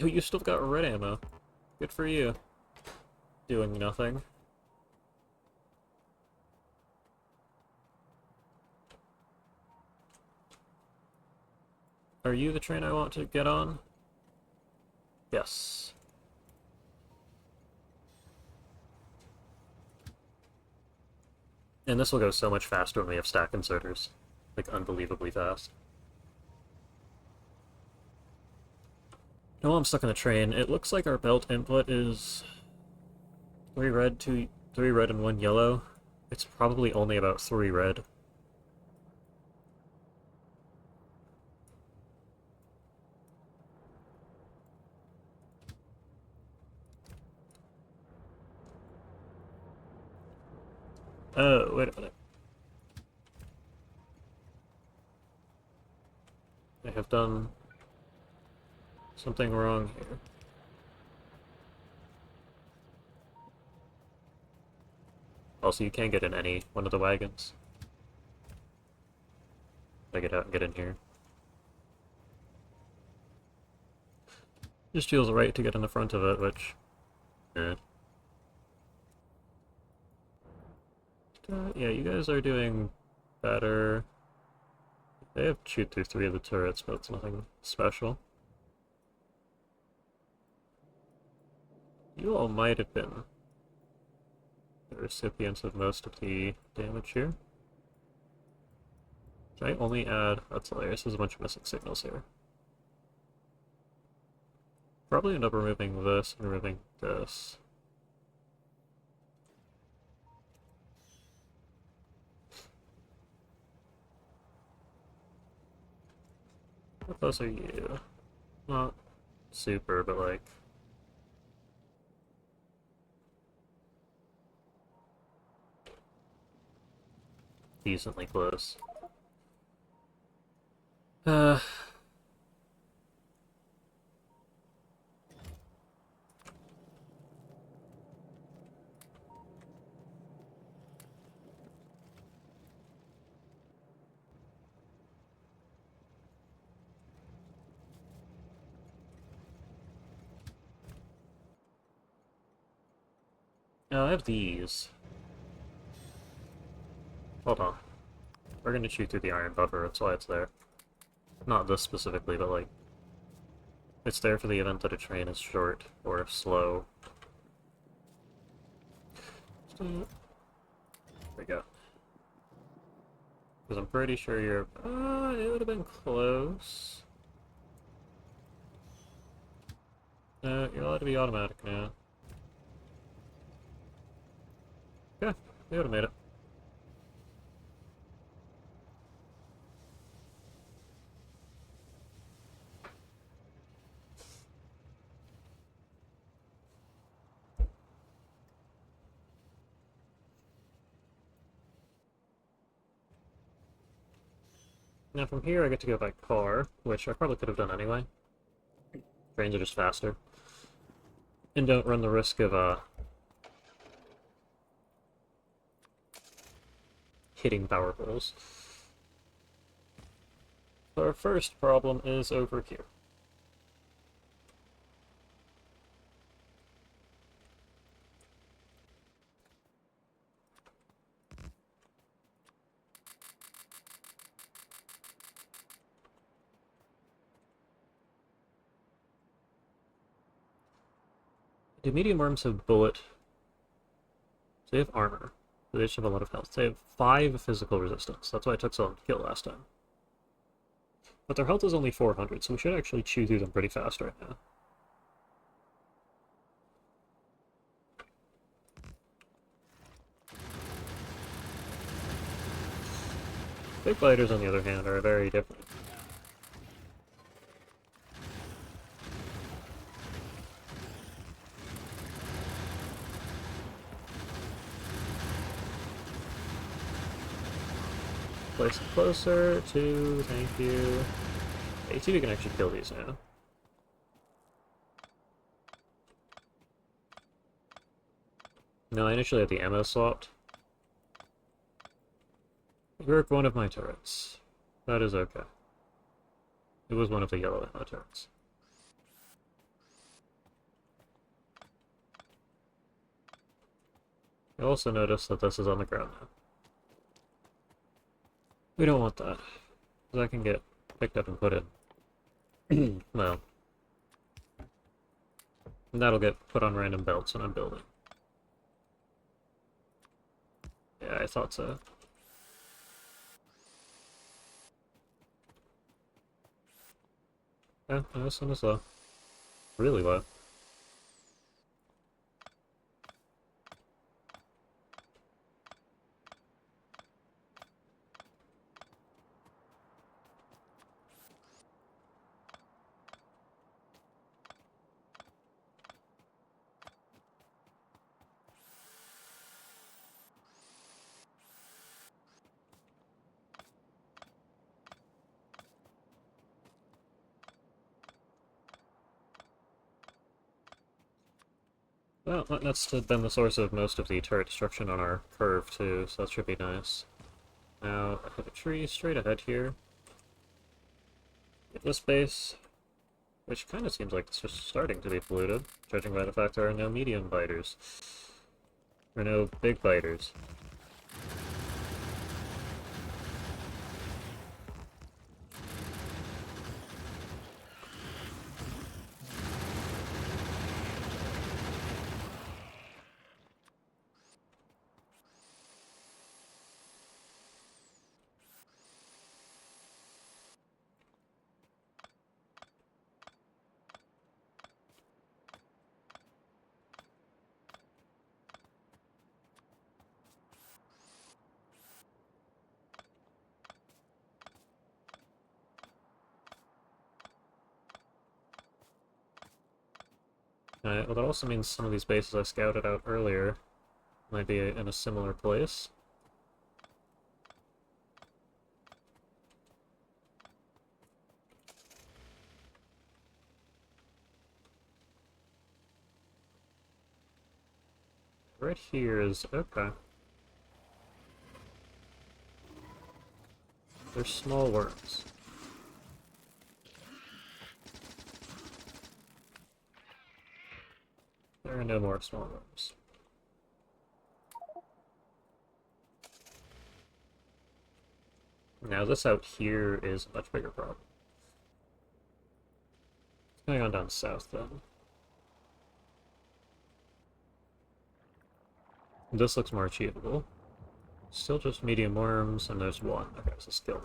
Oh, you still got red ammo. Good for you. Doing nothing. Are you the train I want to get on? Yes. And this will go so much faster when we have stack inserters. Like, unbelievably fast. Now while I'm stuck on the train, it looks like our belt input is 3 red, 3 red and 1 yellow. It's probably only about 3 red. Oh, wait a minute. I have done something wrong here. Also, you can get in any one of the wagons. I get out and get in here. Just feels right to get in the front of it, which... eh. Yeah, you guys are doing better. They have chewed through 3 of the turrets, but it's nothing special. You all might have been the recipients of most of the damage here. Should I only add... That's hilarious, there's a bunch of missing signals here. Probably end up removing this and removing this. How close are you? Not super, but like... decently close. Now I have these. Hold on. We're gonna chew through the iron buffer, that's why it's there. Not this specifically, but like... it's there for the event that a train is short or slow. There we go. Because I'm pretty sure you're... it would have been close. No, you're allowed to be automatic now. Yeah, you would have made it. Now from here I get to go by car, which I probably could have done anyway. Trains are just faster. And don't run the risk of, hitting power poles. So our first problem is over here. Do medium worms have bullet? They have armor. They just have a lot of health. They have 5 physical resistance. That's why I took so long to kill last time. But their health is only 400, so we should actually chew through them pretty fast right now. Big biters, on the other hand, are very different. Place it closer to, thank you. Okay, see if we can actually kill these now. No, I initially had the ammo swapped. It broke one of my turrets. That is okay. It was one of the yellow ammo turrets. You'll also notice that this is on the ground now. We don't want that, because that can get picked up and put in. Well. And that'll get put on random belts when I'm building. Yeah, I thought so. Yeah, no, this one is low. Really low. Well, that's been the source of most of the turret destruction on our curve, too, so that should be nice. Now, I have a tree straight ahead here. Get this base, which kind of seems like it's just starting to be polluted, judging by the fact there are no medium biters. Or no big biters. Well, that also means some of these bases I scouted out earlier might be in a similar place. Right here is... okay. They're small worms. There are no more small worms. Now this out here is a much bigger problem. It's going on down south then. This looks more achievable. Still just medium worms, and there's one. Okay, so skill.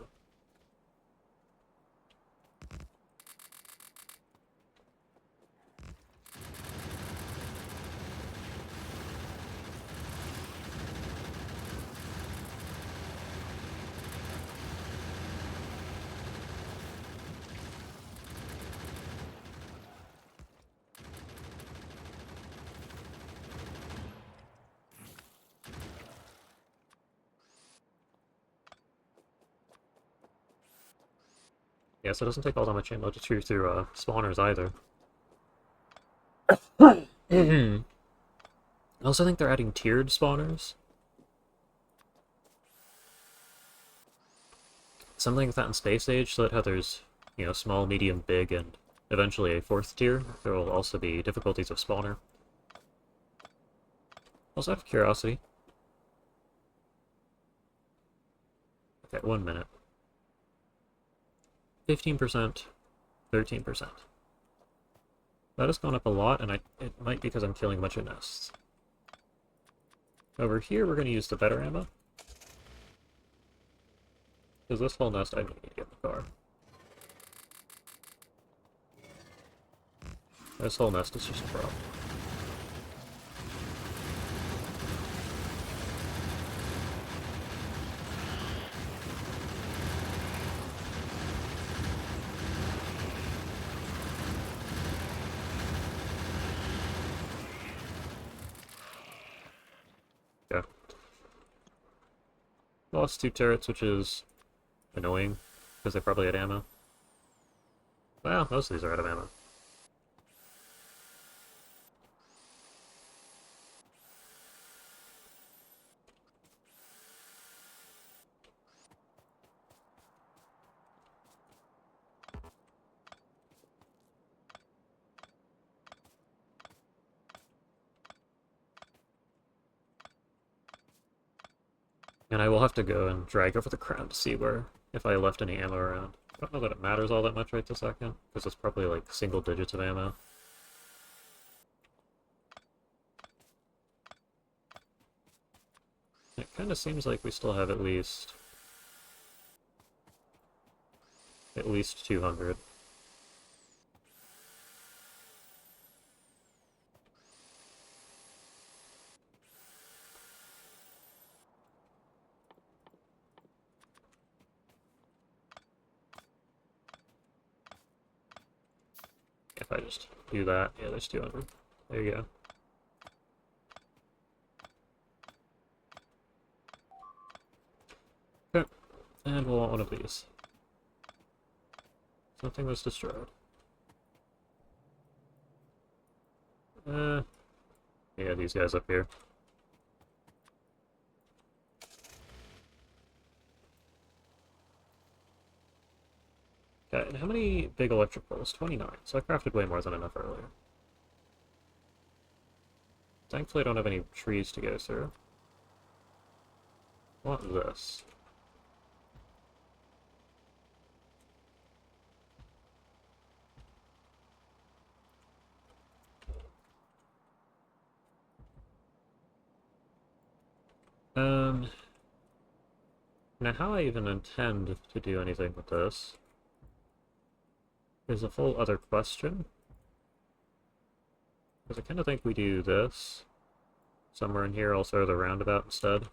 Yeah, so it doesn't take all that much ammo to chew through spawners either. I also think they're adding tiered spawners. Something like that in Space Age, so that how there's, small, medium, big, and eventually a fourth tier. There will also be difficulties of spawner. Also out of curiosity. Okay, 1 minute. 15%, 13%. That has gone up a lot, and it might be because I'm killing a bunch of nests. Over here, we're going to use the better ammo. Because this whole nest, I need to get in the car. This whole nest is just a problem. Yeah. Lost 2 turrets, which is annoying, because they probably had ammo. Well, most of these are out of ammo. And I will have to go and drag over the crown to see if I left any ammo around. I don't know that it matters all that much right this second, because it's probably like single digits of ammo. It kind of seems like we still have at least 200. If I just do that, yeah, there's 200. There you go. Okay, and we'll want one of these. Something was destroyed. Yeah, these guys up here. Okay, and how many big electric poles? 29. So I crafted way more than enough earlier. Thankfully I don't have any trees to go through. I want this. Now how I even intend to do anything with this is a full other question. Because I kind of think we do this. Somewhere in here, I'll throw the roundabout instead.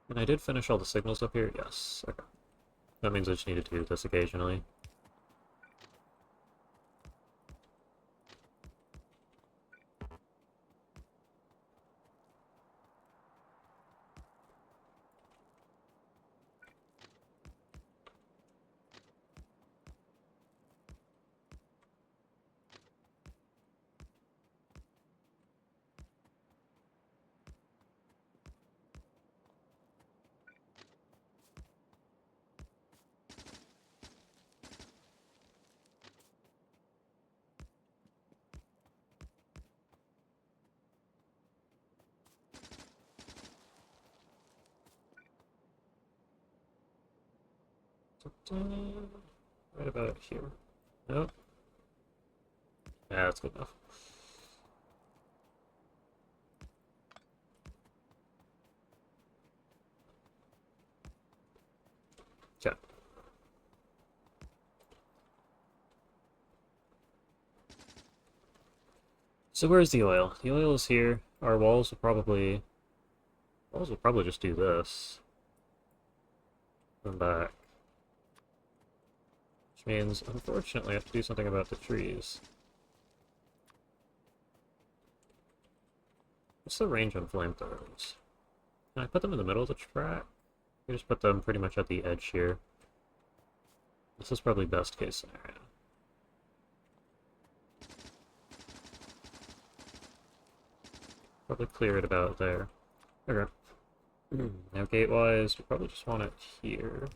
And I did finish all the signals up here? Yes. Okay. That means I just need to do this occasionally. Right about here. Nope. Yeah, that's good enough. Okay. So where's the oil? The oil is here. Our walls will probably just do this. And back. Which means, unfortunately, I have to do something about the trees. What's the range on flamethrowers? Can I put them in the middle of the track? I just put them pretty much at the edge here. This is probably best case scenario. Probably clear it about there. Okay. Now gate-wise, we probably just want it here.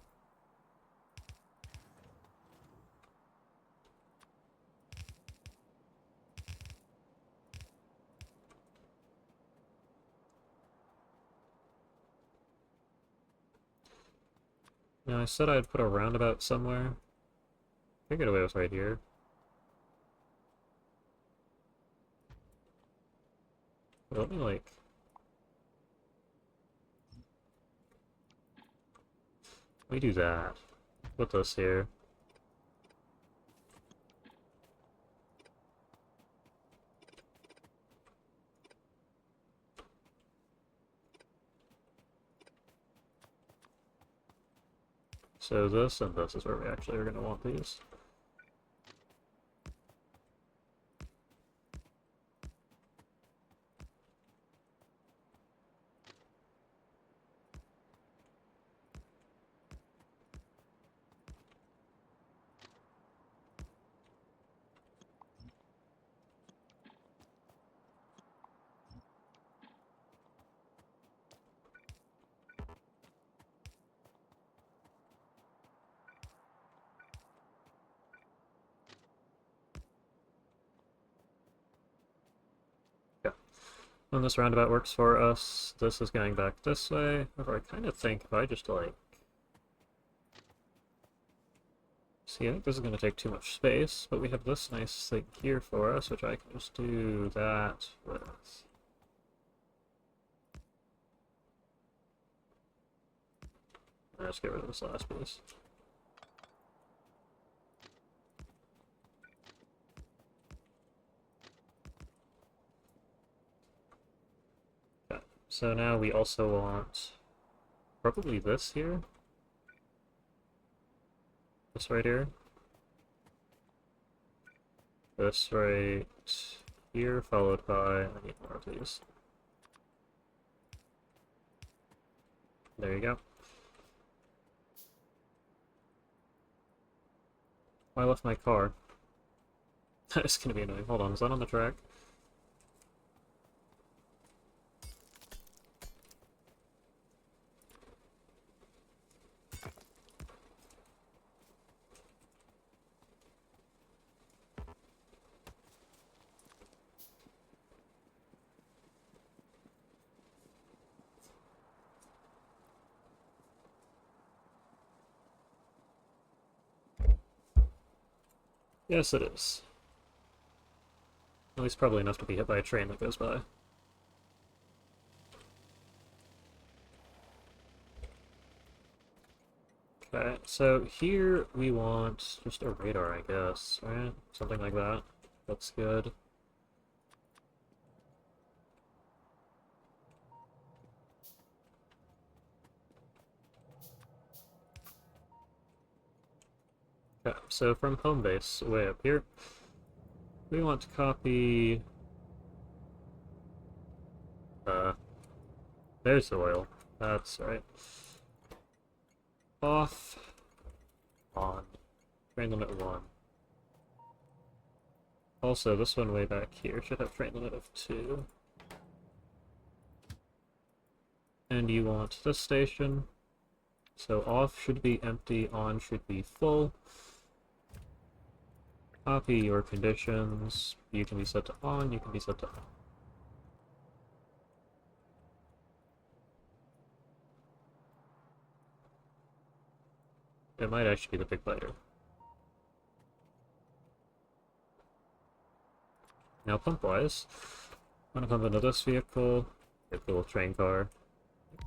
Now I said I'd put a roundabout somewhere. I get away with right here. But let me like... Let me do that. Put this here. So this and this is where we actually are going to want these. Yeah. When this roundabout works for us, this is going back this way. However, I kind of think if I just like... See, I think this is going to take too much space, but we have this nice thing here for us, which I can just do that with. Let's get rid of this last piece. Okay, so now we also want probably this here. This right here. This right here, followed by... I need more of these. There you go. I left my car. That is gonna be annoying. Hold on, is that on the track? Yes, it is. At least probably enough to be hit by a train that goes by. Okay, so here we want just a radar, I guess, right? Something like that. That's good. Okay, so from home base, way up here, we want to copy... there's the oil. That's right. Off. On. Train limit 1. Also, this one way back here should have train limit of 2. And you want this station. So off should be empty, on should be full. Copy your conditions. You can be set to on, you can be set to off. It might actually be the big biter. Now, pump-wise, I'm gonna pump into this vehicle, get the little train car.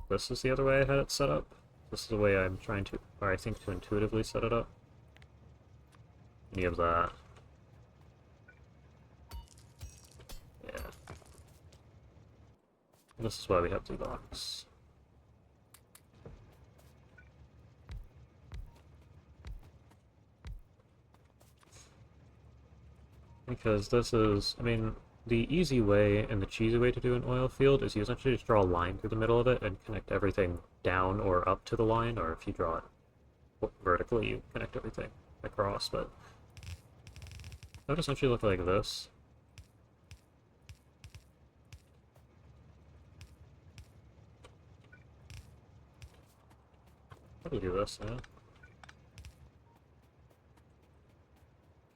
This is the other way I had it set up. This is the way I'm trying to, or I think to intuitively set it up. Any of that. Yeah. This is why we have 2 blocks. Because this is, I mean, the easy way and the cheesy way to do an oil field is you essentially just draw a line through the middle of it and connect everything down or up to the line, or if you draw it vertically, you connect everything across, but that would essentially look like this. How do we do this, yeah?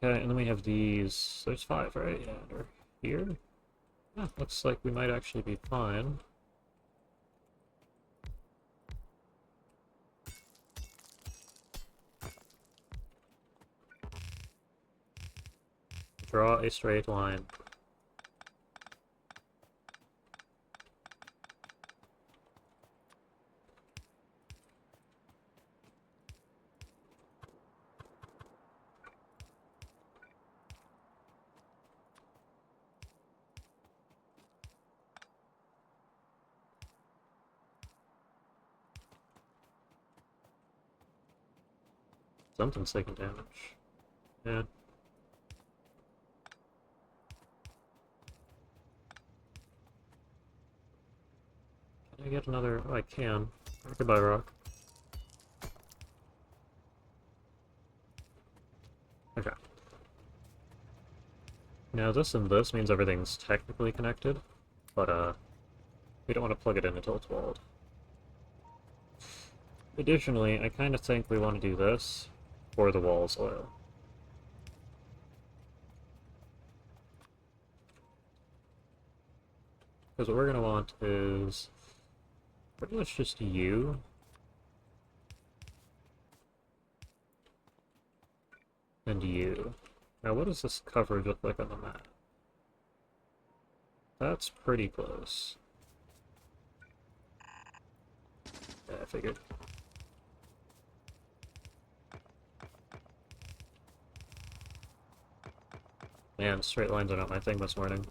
Okay, and then we have these, there's 5, right? Yeah, under here. Yeah, looks like we might actually be fine. Draw a straight line. Something's taking damage. Yeah. Can I get another? Oh, I can. Goodbye, rock. Okay. Now this and this means everything's technically connected, but we don't want to plug it in until it's walled. Additionally, I kind of think we want to do this for the wall's oil. Because what we're going to want is pretty much just you. And you. Now what does this coverage look like on the map? That's pretty close. Yeah, I figured. Man, straight lines are not my thing this morning.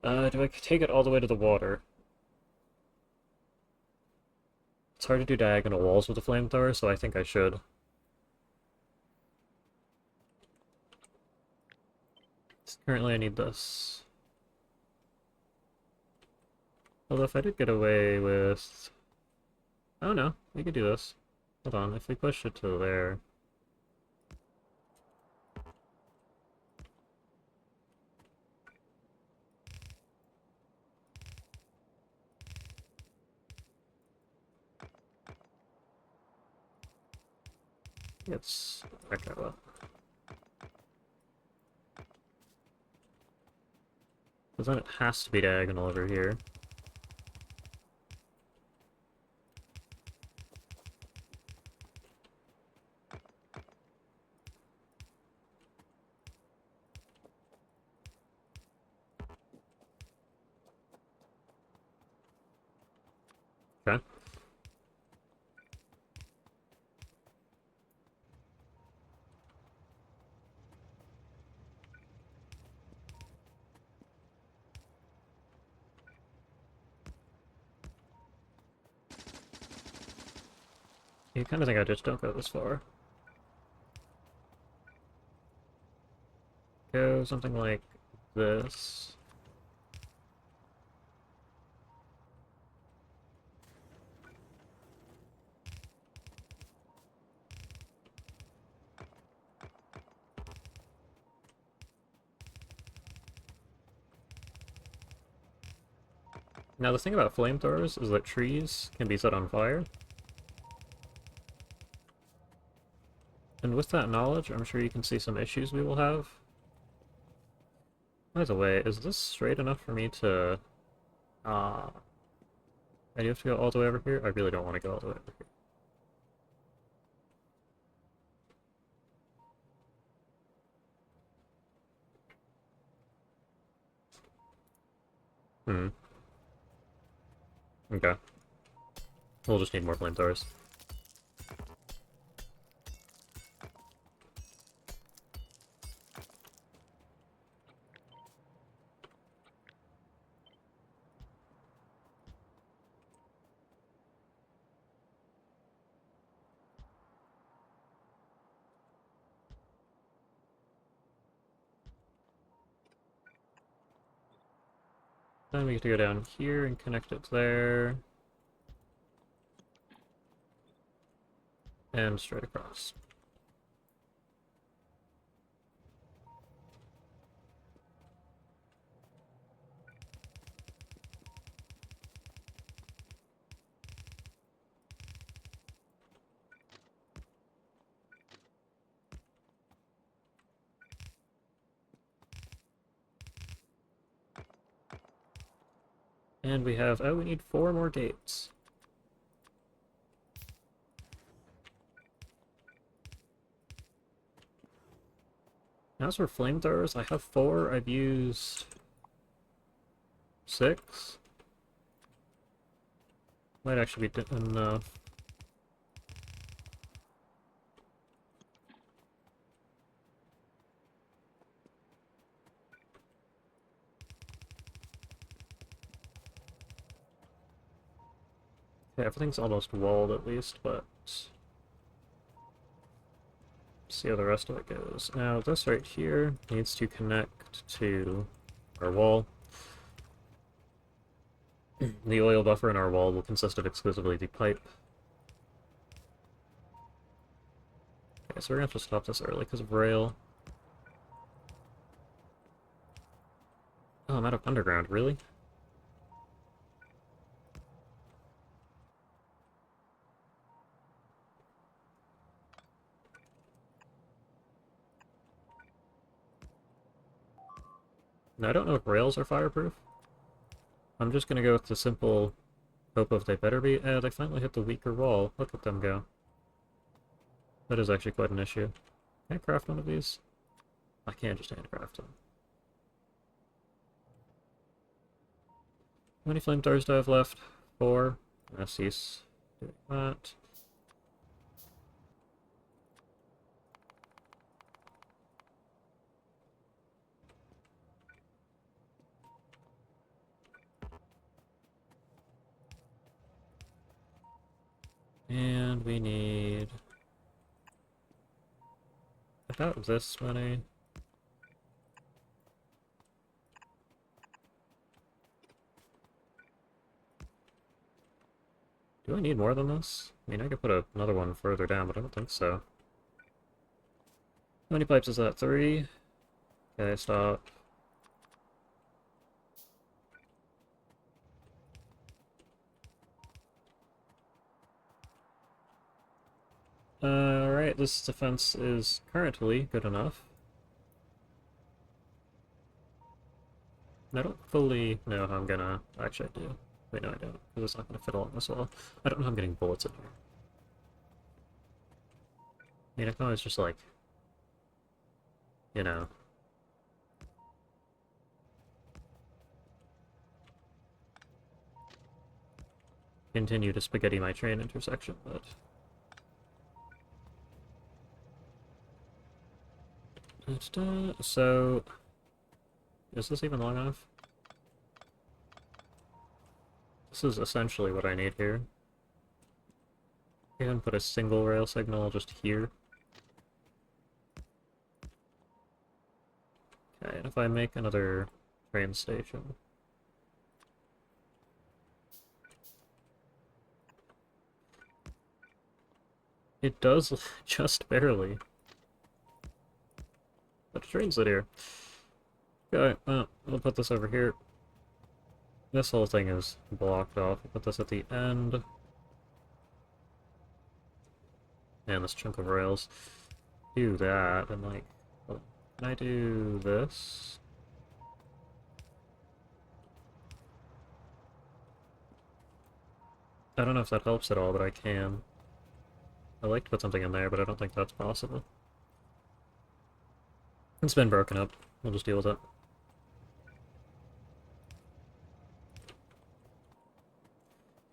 Do I take it all the way to the water? It's hard to do diagonal walls with a flamethrower, so I think I should. Currently I need this. Although if I did get away with... Oh no, we could do this. Hold on, if we push it to there... It's... Okay, well... Because then it has to be diagonal over here. Okay. You kind of think I just don't go this far. Go something like this. Now the thing about flamethrowers is that trees can be set on fire. And with that knowledge, I'm sure you can see some issues we will have. By the way, is this straight enough for me to... Ah... I do have to go all the way over here? I really don't want to go all the way over here. Hmm. Okay. We'll just need more flamethrowers. Then we get to go down here and connect it there. And straight across. And we have... Oh, we need 4 more gates. As for flamethrowers, I have 4. I've used... 6? Might actually be enough. Okay, everything's almost walled at least, but... see how the rest of it goes. Now, this right here needs to connect to our wall. The oil buffer in our wall will consist of exclusively the pipe. Okay, so we're gonna have to stop this early because of rail. Oh, I'm out of underground, really? Now, I don't know if rails are fireproof. I'm just gonna go with the simple hope of they better be. They finally hit the weaker wall. Look at them go. That is actually quite an issue. Can I craft one of these? I can't just handcraft them. How many flamethrowers do I have left? 4. I'm gonna cease doing that. And we need... about this many. Do I need more than this? I mean, I could put another one further down, but I don't think so. How many pipes is that? 3? Okay, stop. Alright, this defense is currently good enough. I don't fully know how I'm gonna... actually I do. Wait, no I don't, because it's not gonna fit along this wall. I don't know how I'm getting bullets in here. I mean, I can always just, like... you know... continue to spaghetti my train intersection, but... so... is this even long enough? This is essentially what I need here. I can put a single rail signal just here. Okay, and if I make another train station... it does just barely. But the train's lit here. Okay, well, we'll put this over here. This whole thing is blocked off. We'll put this at the end. And this chunk of rails. Do that, and like... can I do this? I don't know if that helps at all, but I can. I like to put something in there, but I don't think that's possible. It's been broken up. We'll just deal with it.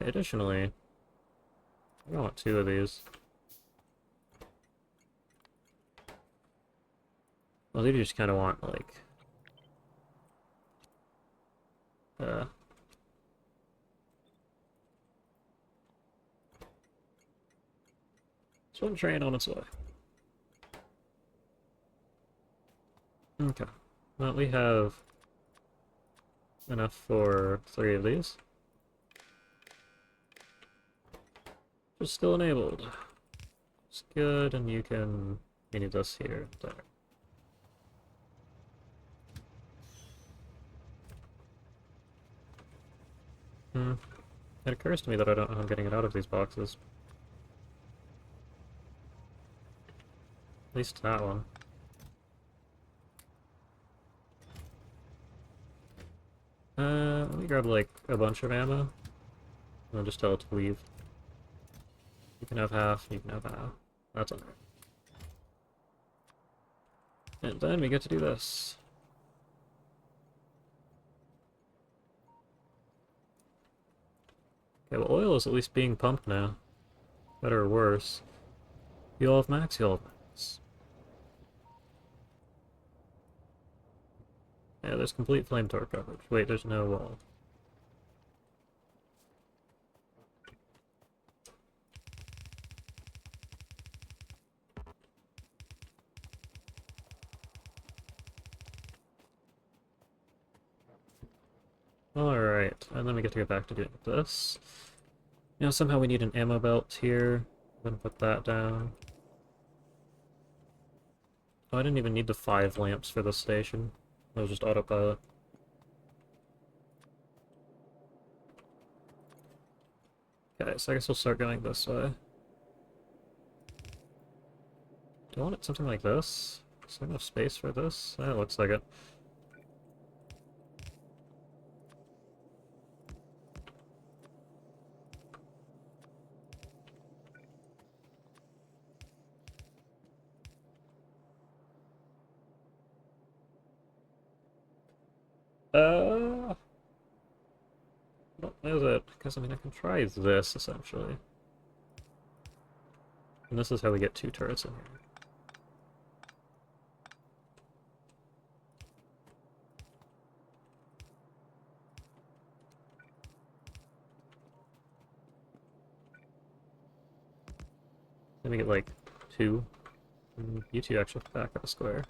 Additionally, I want two of these. Well, you just kind of want, like... Uh... Just one train on its way. Okay. Well, we have enough for 3 of these. Just still enabled. It's good, and you can... You need this here, there. It occurs to me that I don't know how I'm getting it out of these boxes. At least that one. Let me grab, like, a bunch of ammo. And I'll just tell it to leave. You can have half, you can have half. That's alright. And then we get to do this. Okay, well, oil is at least being pumped now. Better or worse. You all have max, you all have max. Yeah, there's complete flamethrower coverage. Wait, there's no wall. Alright, and then we get to go back to doing this. You know, somehow we need an ammo belt here. I'm gonna put that down. Oh, I didn't even need the 5 lamps for this station. It was just autopilot. Okay, so I guess we'll start going this way. Do I want it something like this? Is there enough space for this? That looks like it. What is it? Because, I mean, I can try this, essentially. And this is how we get 2 turrets in here. Let me get, like, 2. And you 2 actually back up a square.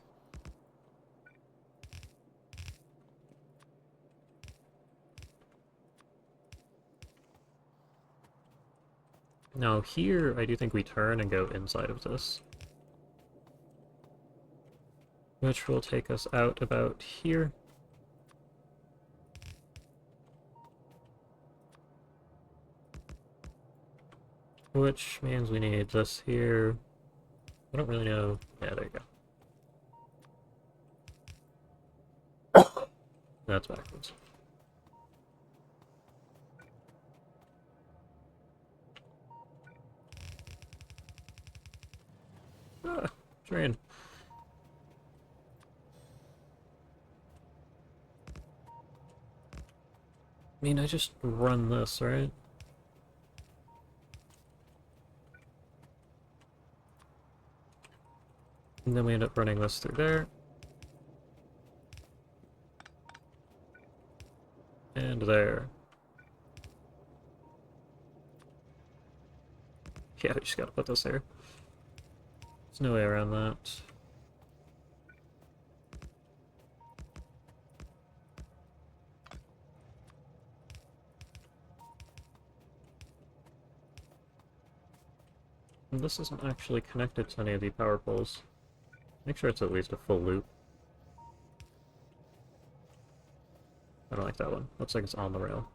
Now here, I do think we turn and go inside of this. Which will take us out about here. Which means we need this here. I don't really know. Yeah, there you go. That's backwards. Ah, train. I mean, I just run this, right? And then we end up running this through there. And there. Yeah, we just gotta put this there. There's no way around that. And this isn't actually connected to any of the power poles. Make sure it's at least a full loop. I don't like that one. Looks like it's on the rail.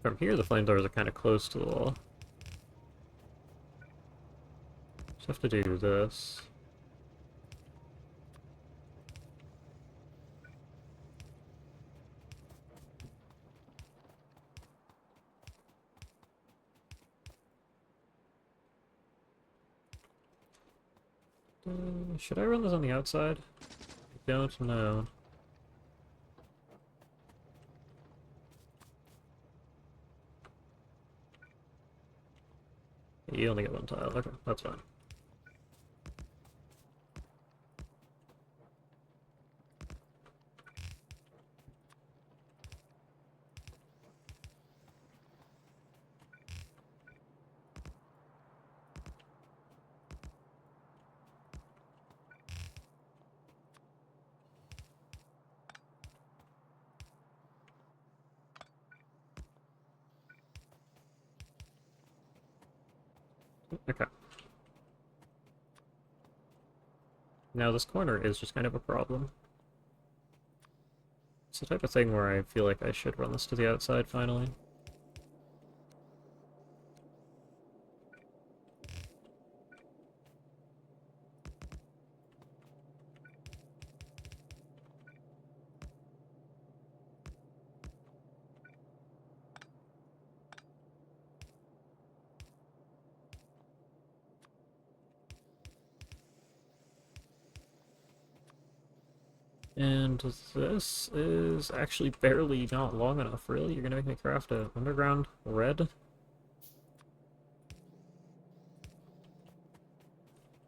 From here, the flamethrowers are kind of close to the wall. Just have to do this. Should I run this on the outside? I don't know. You only get one tile. Okay, that's fine. Okay. Now this corner is just kind of a problem. It's the type of thing where I feel like I should run this to the outside finally. And this is actually barely not long enough, really? You're gonna make me craft an underground red?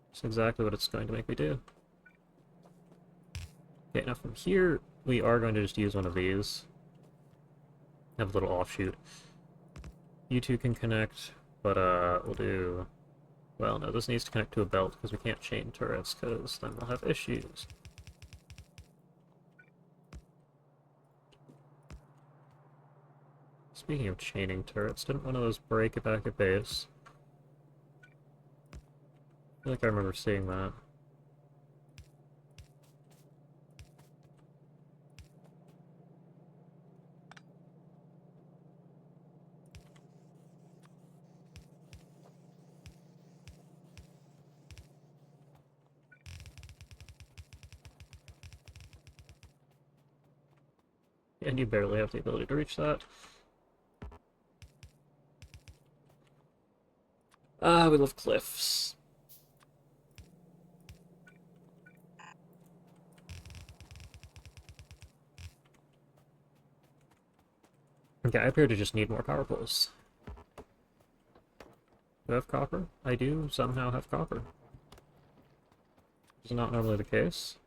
That's exactly what it's going to make me do. Okay, now from here, we are going to just use one of these. Have a little offshoot. You two can connect, but we'll do... Well, no, this needs to connect to a belt, because we can't chain turrets, because then we'll have issues. Speaking of chaining turrets, didn't one of those break it back at base? I feel like I remember seeing that. And you barely have the ability to reach that. Ah, we love cliffs. Okay, I appear to just need more power poles. Do I have copper? I do somehow have copper. Which is not normally the case.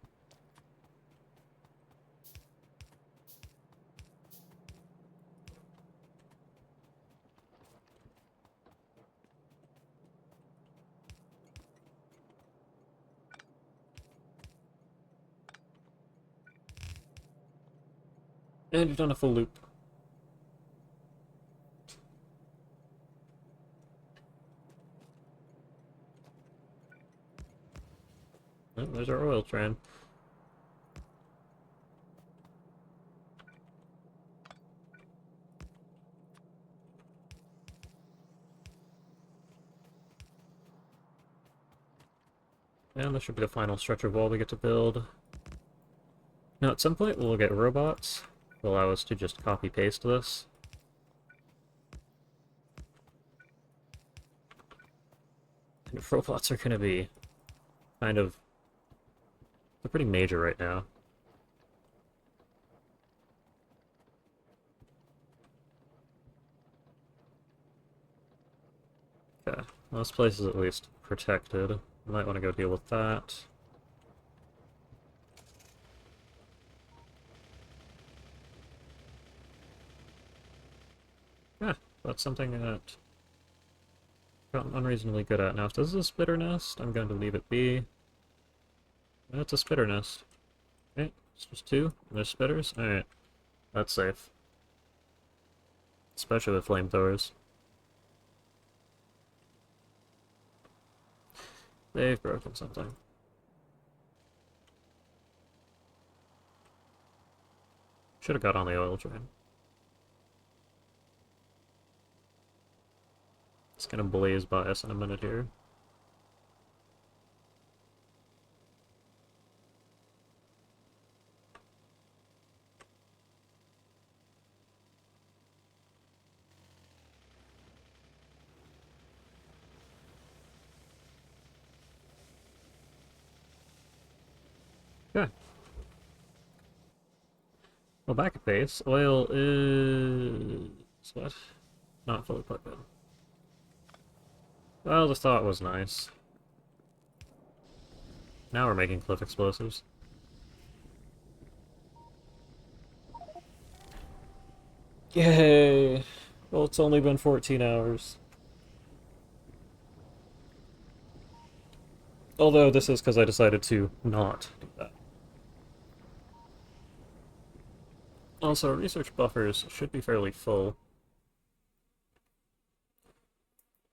And you've done a full loop. Oh, there's our oil train. And this should be the final stretch of wall we get to build. Now, at some point, we'll get robots to allow us to just copy-paste this. And robots are going to be kind of... They're pretty major right now. Okay, well, this place is at least protected. Might want to go deal with that. Yeah, that's something that I've gotten unreasonably good at. Now, if this is a spitter nest, I'm going to leave it be. That's a spitter nest. Okay, it's just two. There's spitters. Alright, that's safe. Especially with flamethrowers. They've broken something. Should have got on the oil train. It's gonna blaze by us in a minute here. Well, back at base, oil is... what? Not fully plugged in. Well, the thought was nice. Now we're making cliff explosives. Yay! Well, it's only been 14 hours. Although this is because I decided to not do that. Also, research buffers should be fairly full.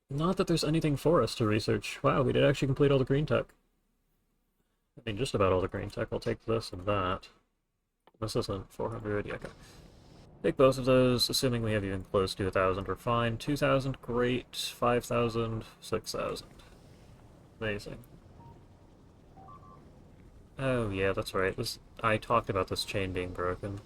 Not that there's anything for us to research. Wow, we did actually complete all the green tech. I mean, just about all the green tech. I'll take this and that. This isn't 400, yeah, okay. Take both of those, assuming we have even close to 1,000, we're fine. 2,000, great. 5,000, 6,000. Amazing. Oh, yeah, that's right. I talked about this chain being broken.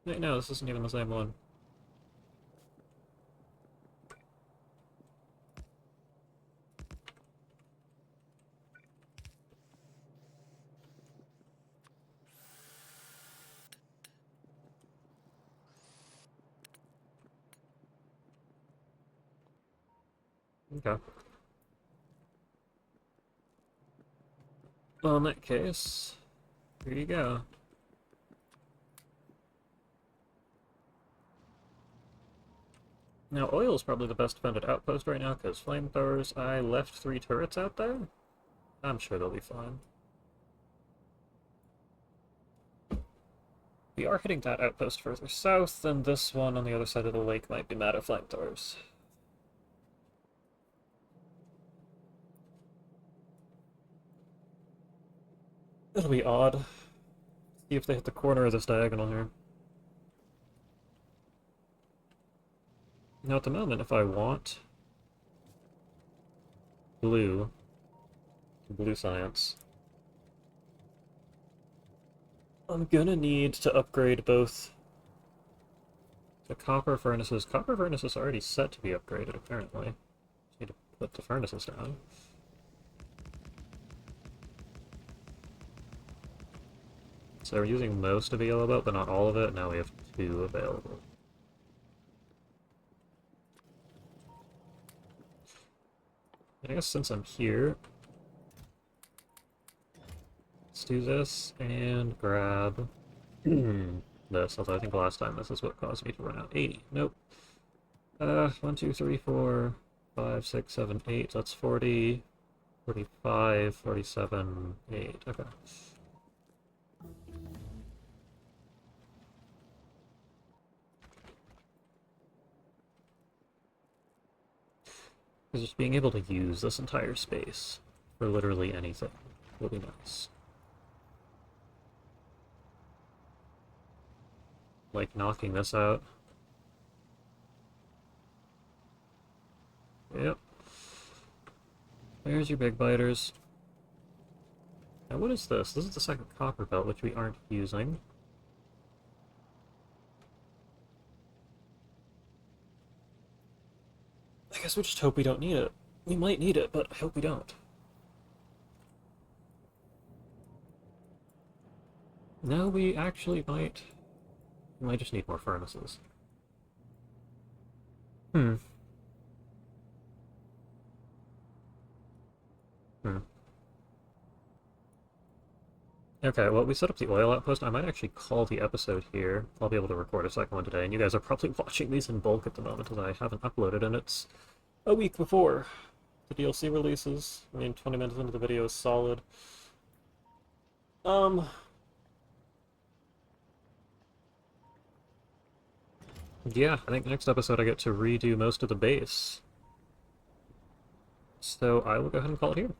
Wait, no, this isn't even the same one. Okay. Well, in that case, here you go. Now, oil is probably the best defended outpost right now, because flamethrowers, I left 3 turrets out there. I'm sure they'll be fine. We are hitting that outpost further south, and this one on the other side of the lake might be mad at flamethrowers. It'll be odd. See if they hit the corner of this diagonal here. Now, at the moment, if I want blue science, I'm gonna need to upgrade both the copper furnaces. Copper furnaces are already set to be upgraded, apparently. Just need to put the furnaces down. So we're using most of the yellow belt, but not all of it. Now we have 2 available. I guess since I'm here, let's do this and grab this, although I think last time this is what caused me to run out. 80. Nope. 1, 2, 3, 4, 5, 6, 7, 8. That's 40, 45, 47, 8. Okay. Just being able to use this entire space for literally anything will be nice. Like knocking this out. Yep. There's your big biters. Now what is this? This is the second copper belt, which we aren't using. I guess we just hope we don't need it. We might need it, but I hope we don't. No, we actually might... We might just need more furnaces. Hmm. Okay, well, we set up the oil outpost. I might actually call the episode here. I'll be able to record a second one today, and you guys are probably watching these in bulk at the moment, as I haven't uploaded, and it's a week before the DLC releases. I mean, 20 minutes into the video is solid. Yeah, I think next episode I get to redo most of the base. So I will go ahead and call it here. Go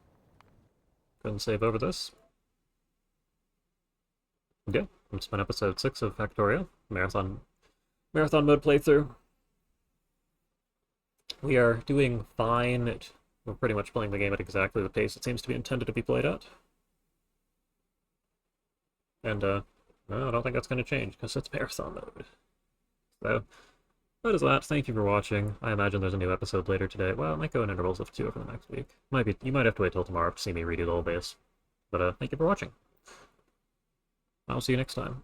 ahead and save over this. Yeah, it's been episode 6 of Factorio, marathon mode playthrough. We are doing fine. We're pretty much playing the game at exactly the pace it seems to be intended to be played at. And, no, I don't think that's going to change, because it's marathon mode. So, That is that. Thank you for watching. I imagine there's a new episode later today. Well, it might go in intervals of 2 over the next week. You might have to wait till tomorrow to see me redo the whole base. But thank you for watching. I'll see you next time.